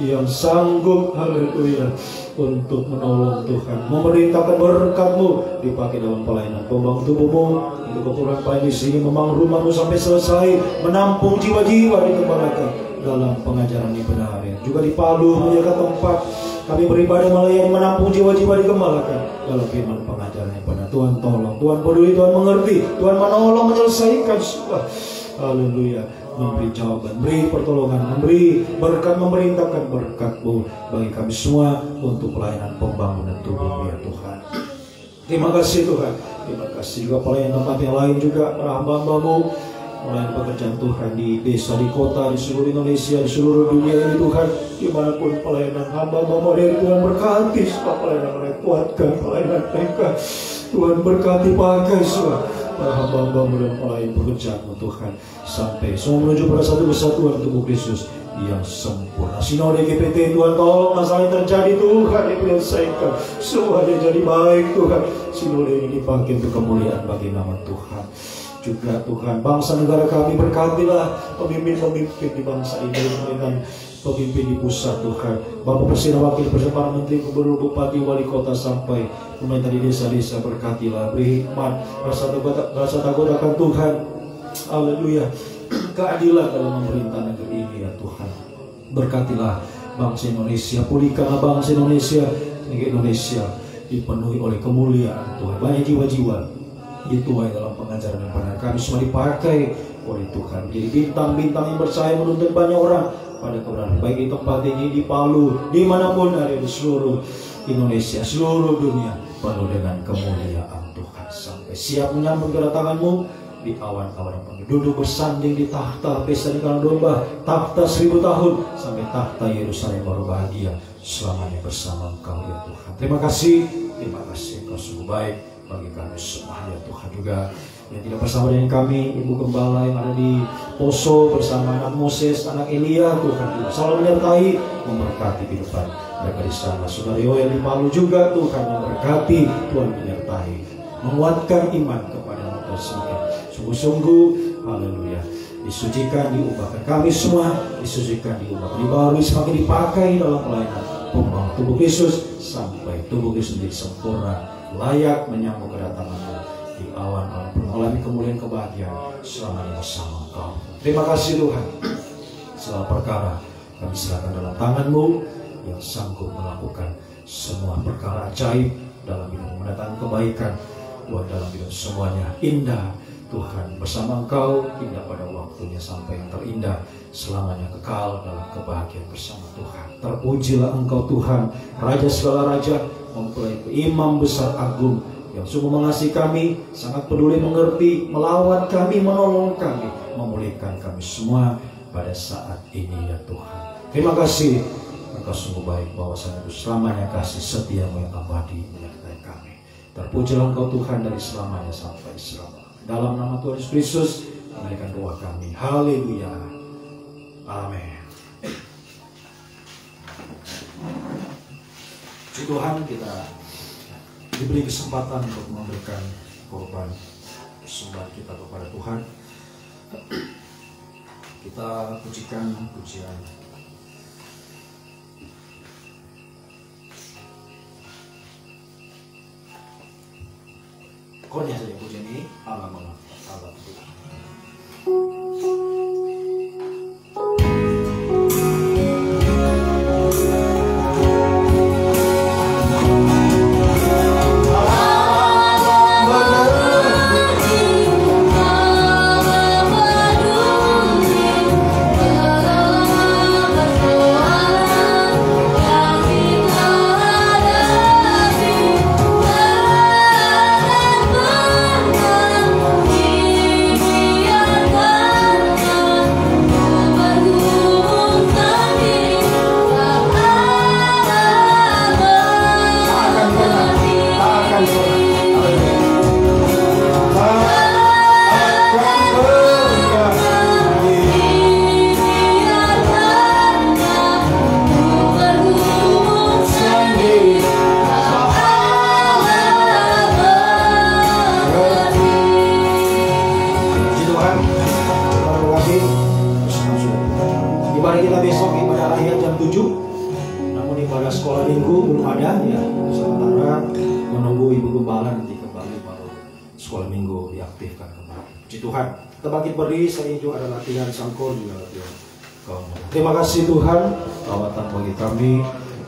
yang sanggup, haleluya, untuk menolong Tuhan, memerintahkan berkat-Mu dipakai dalam pelayanan. Pembangun tubuh-Mu untuk kekurangan pelayanan di sini, membangun rumah-Mu sampai selesai, menampung jiwa-jiwa dikembangkan dalam pengajaran yang benar. Juga di Palu menjaga tempat kami beribadah, melayani, menampung jiwa-jiwa dikembangkan dalam firman pengajaran yang benar. Tuhan tolong, Tuhan peduli, Tuhan mengerti, Tuhan menolong, menyelesaikan semua. Haleluya, memberi jawaban, memberi pertolongan, memberi berkat, memerintahkan berkat-Mu bagi kami semua untuk pelayanan pembangunan tubuh ya Tuhan. Terima kasih Tuhan. Terima kasih juga pelayanan tempat yang lain juga, para hamba-Mu melayani pekerjaan Tuhan di desa, di kota, di seluruh Indonesia, di seluruh dunia ini Tuhan. Dimanapun pelayanan hamba-Mu dari Tuhan, berkati semua pelayanan mereka, kuatkan pelayanan mereka Tuhan, berkati pakai semua para hamba-Mu dan pelayan pekerjaan-Mu Tuhan, sampai semua menuju pada satu kesatuan tubuh Kristus yang sempurna. Sinode GPT Tuhan, tolong masalah yang terjadi Tuhan diselesaikan, semuanya jadi baik Tuhan. Sinode ini dipakai untuk kemuliaan bagi nama Tuhan. Juga Tuhan, bangsa negara kami berkatilah pemimpin-pemimpin di bangsa ini dengan pemimpin di pusat Tuhan, Bapak Presiden, Wakil Presiden, para Menteri, Gubernur, Bupati, Wali Kota, sampai pemerintah di desa-desa, berkatilah, beri hikmat, rasa takut akan Tuhan, haleluya, keadilan dalam memerintah negeri ini ya Tuhan. Berkatilah bangsa Indonesia, pulihkanlah bangsa Indonesia, negeri Indonesia dipenuhi oleh kemuliaan Tuhan. Banyak jiwa-jiwa dituai dalam pengajaran yang benar, kami semua dipakai oleh Tuhan, jadi bintang-bintang yang percaya menuntun banyak orang pada kebenaran, baik di tempat ini, di Palu, dimanapun ada di seluruh Indonesia, seluruh dunia, penuh dengan kemuliaan Tuhan, sampai siap menyambut kedatangan-Mu di awan-awan yang penuh, duduk bersanding di tahta pesta di kandang domba, tahta 1000 tahun, sampai tahta Yerusalem baru bahagia selamanya bersama Engkau ya Tuhan. Terima kasih Engkau sungguh baik bagi kami semua ya Tuhan. Juga yang tidak bersama dengan kami, Ibu Gembala yang ada di Poso bersama anak Moses, anak Elia, Tuhan juga selalu menyertai, memberkati kehidupan mereka di sana. Saudara yang di Palu juga Tuhan memberkati, Tuhan menyertai, menguatkan iman kepada mereka semua. Sungguh-sungguh, haleluya, disucikan, diubahkan kami semua, disucikan, diubahkan, dibaharui, semakin dipakai dalam pelayanan pembangunan tubuh Kristus, sampai tubuh Kristus menjadi sempurna, layak menyambut kedatangan-Mu di awan-awan mengalami kemuliaan kebahagiaan selamanya bersama Engkau. Terima kasih Tuhan. Segala perkara kami serahkan dalam tangan-Mu yang sanggup melakukan semua perkara ajaib dalam hidup, mendatangkan kebaikan Tuhan dalam hidup semuanya indah Tuhan bersama Engkau, indah pada waktunya sampai yang terindah selamanya kekal dalam kebahagiaan bersama Tuhan. Terpujilah Engkau Tuhan, Raja segala raja, mempelai Imam besar agung yang sungguh mengasihi kami, sangat peduli, mengerti, melawat kami, menolong kami, memulihkan kami semua pada saat ini ya Tuhan. Terima kasih, Engkau sungguh baik, bahwasanya selamanya kasih setiamu yang abadi menyertai kami. Terpujilah Engkau Tuhan dari selamanya sampai selamanya. Dalam nama Tuhan Yesus Kristus, menaikkan doa kami. Haleluya. Amin. Puji Tuhan, kita diberi kesempatan untuk memberikan korban persembahan kita kepada Tuhan. Kita pujikan pujian. Pokoknya saja pujian ini Allah Tuhan. Ibadah kita besok ibadah akhir jam 7. Namun ibadah sekolah minggu belum ada ya. Sementara menunggu Ibu Gembala nanti kembali baru sekolah minggu diaktifkan kembali. Puji Tuhan. Kita bangkit berdiri, selain itu ada latihan sangkor juga latihan kaum muda. Terima kasih Tuhan, rawatan bagi kami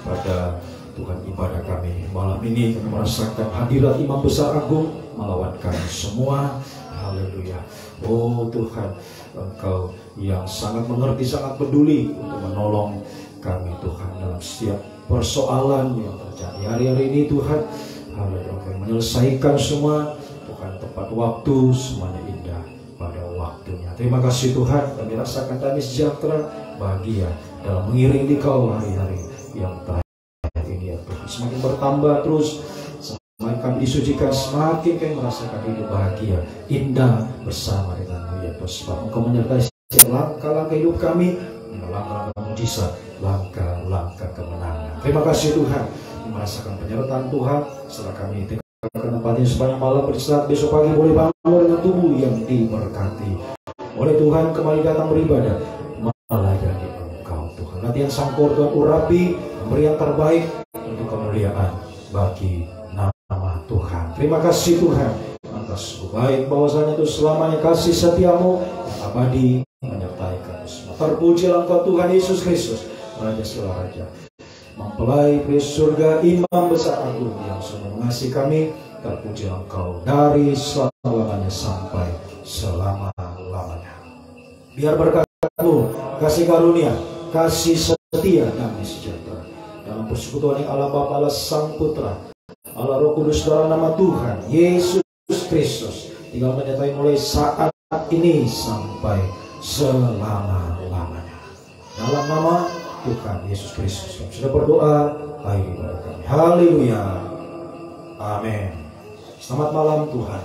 pada Tuhan ibadah kami malam ini. Kami merasakan hadirat Imam Besar Agung melawan kami semua. Haleluya. Oh Tuhan, Engkau yang sangat mengerti, sangat peduli untuk menolong kami Tuhan dalam setiap persoalan yang terjadi hari-hari ini Tuhan. Haleluya, Engkau menyelesaikan semua Tuhan, tepat waktu, semuanya indah pada waktunya. Terima kasih Tuhan, kami rasakan kami sejahtera, bahagia dalam mengiringi Kau hari-hari yang terakhir ini ya Tuhan. Semakin bertambah terus, semakin kami disucikan, semakin kami merasakan hidup bahagia, indah bersama dengan-Mu ya Tuhan. Sebab Engkau menyertai langkah-langkah hidup kami, langkah-langkah mujizat, langkah-langkah kemenangan. Terima kasih Tuhan, merasakan penyertaan Tuhan setelah kami tinggalkan tempat ini sepanjang malam beristirahat. Besok pagi boleh bangun dengan tubuh yang diberkati oleh Tuhan, kembali datang beribadah melayani Engkau Tuhan. Latihan sangkor Tuhan urapi, memberi yang terbaik untuk kemuliaan bagi nama Tuhan. Terima kasih Tuhan atas baik, bahwasanya itu selamanya kasih setiamu yang abadi menyertai kami semua. Terpujilah Engkau Tuhan Yesus Kristus, Raja segala Raja, mempelai peri surga, Imam Besar Agung yang sungguh mengasihi kami. Terpujilah Engkau dari selama-lamanya sampai selama-lamanya. Biar berkat-Mu, kasih karunia, kasih setia, damai sejahtera dalam persekutuan yang Allah Bapa, Allah Sang Putra, Allah Roh Kudus, dalam nama Tuhan Yesus Kristus tinggal menyertai mulai saat ini sampai selama-lamanya. Dalam nama Tuhan Yesus Kristus kami sudah berdoa, akhiri ibadah kami. Haleluya. Amin. Selamat malam Tuhan.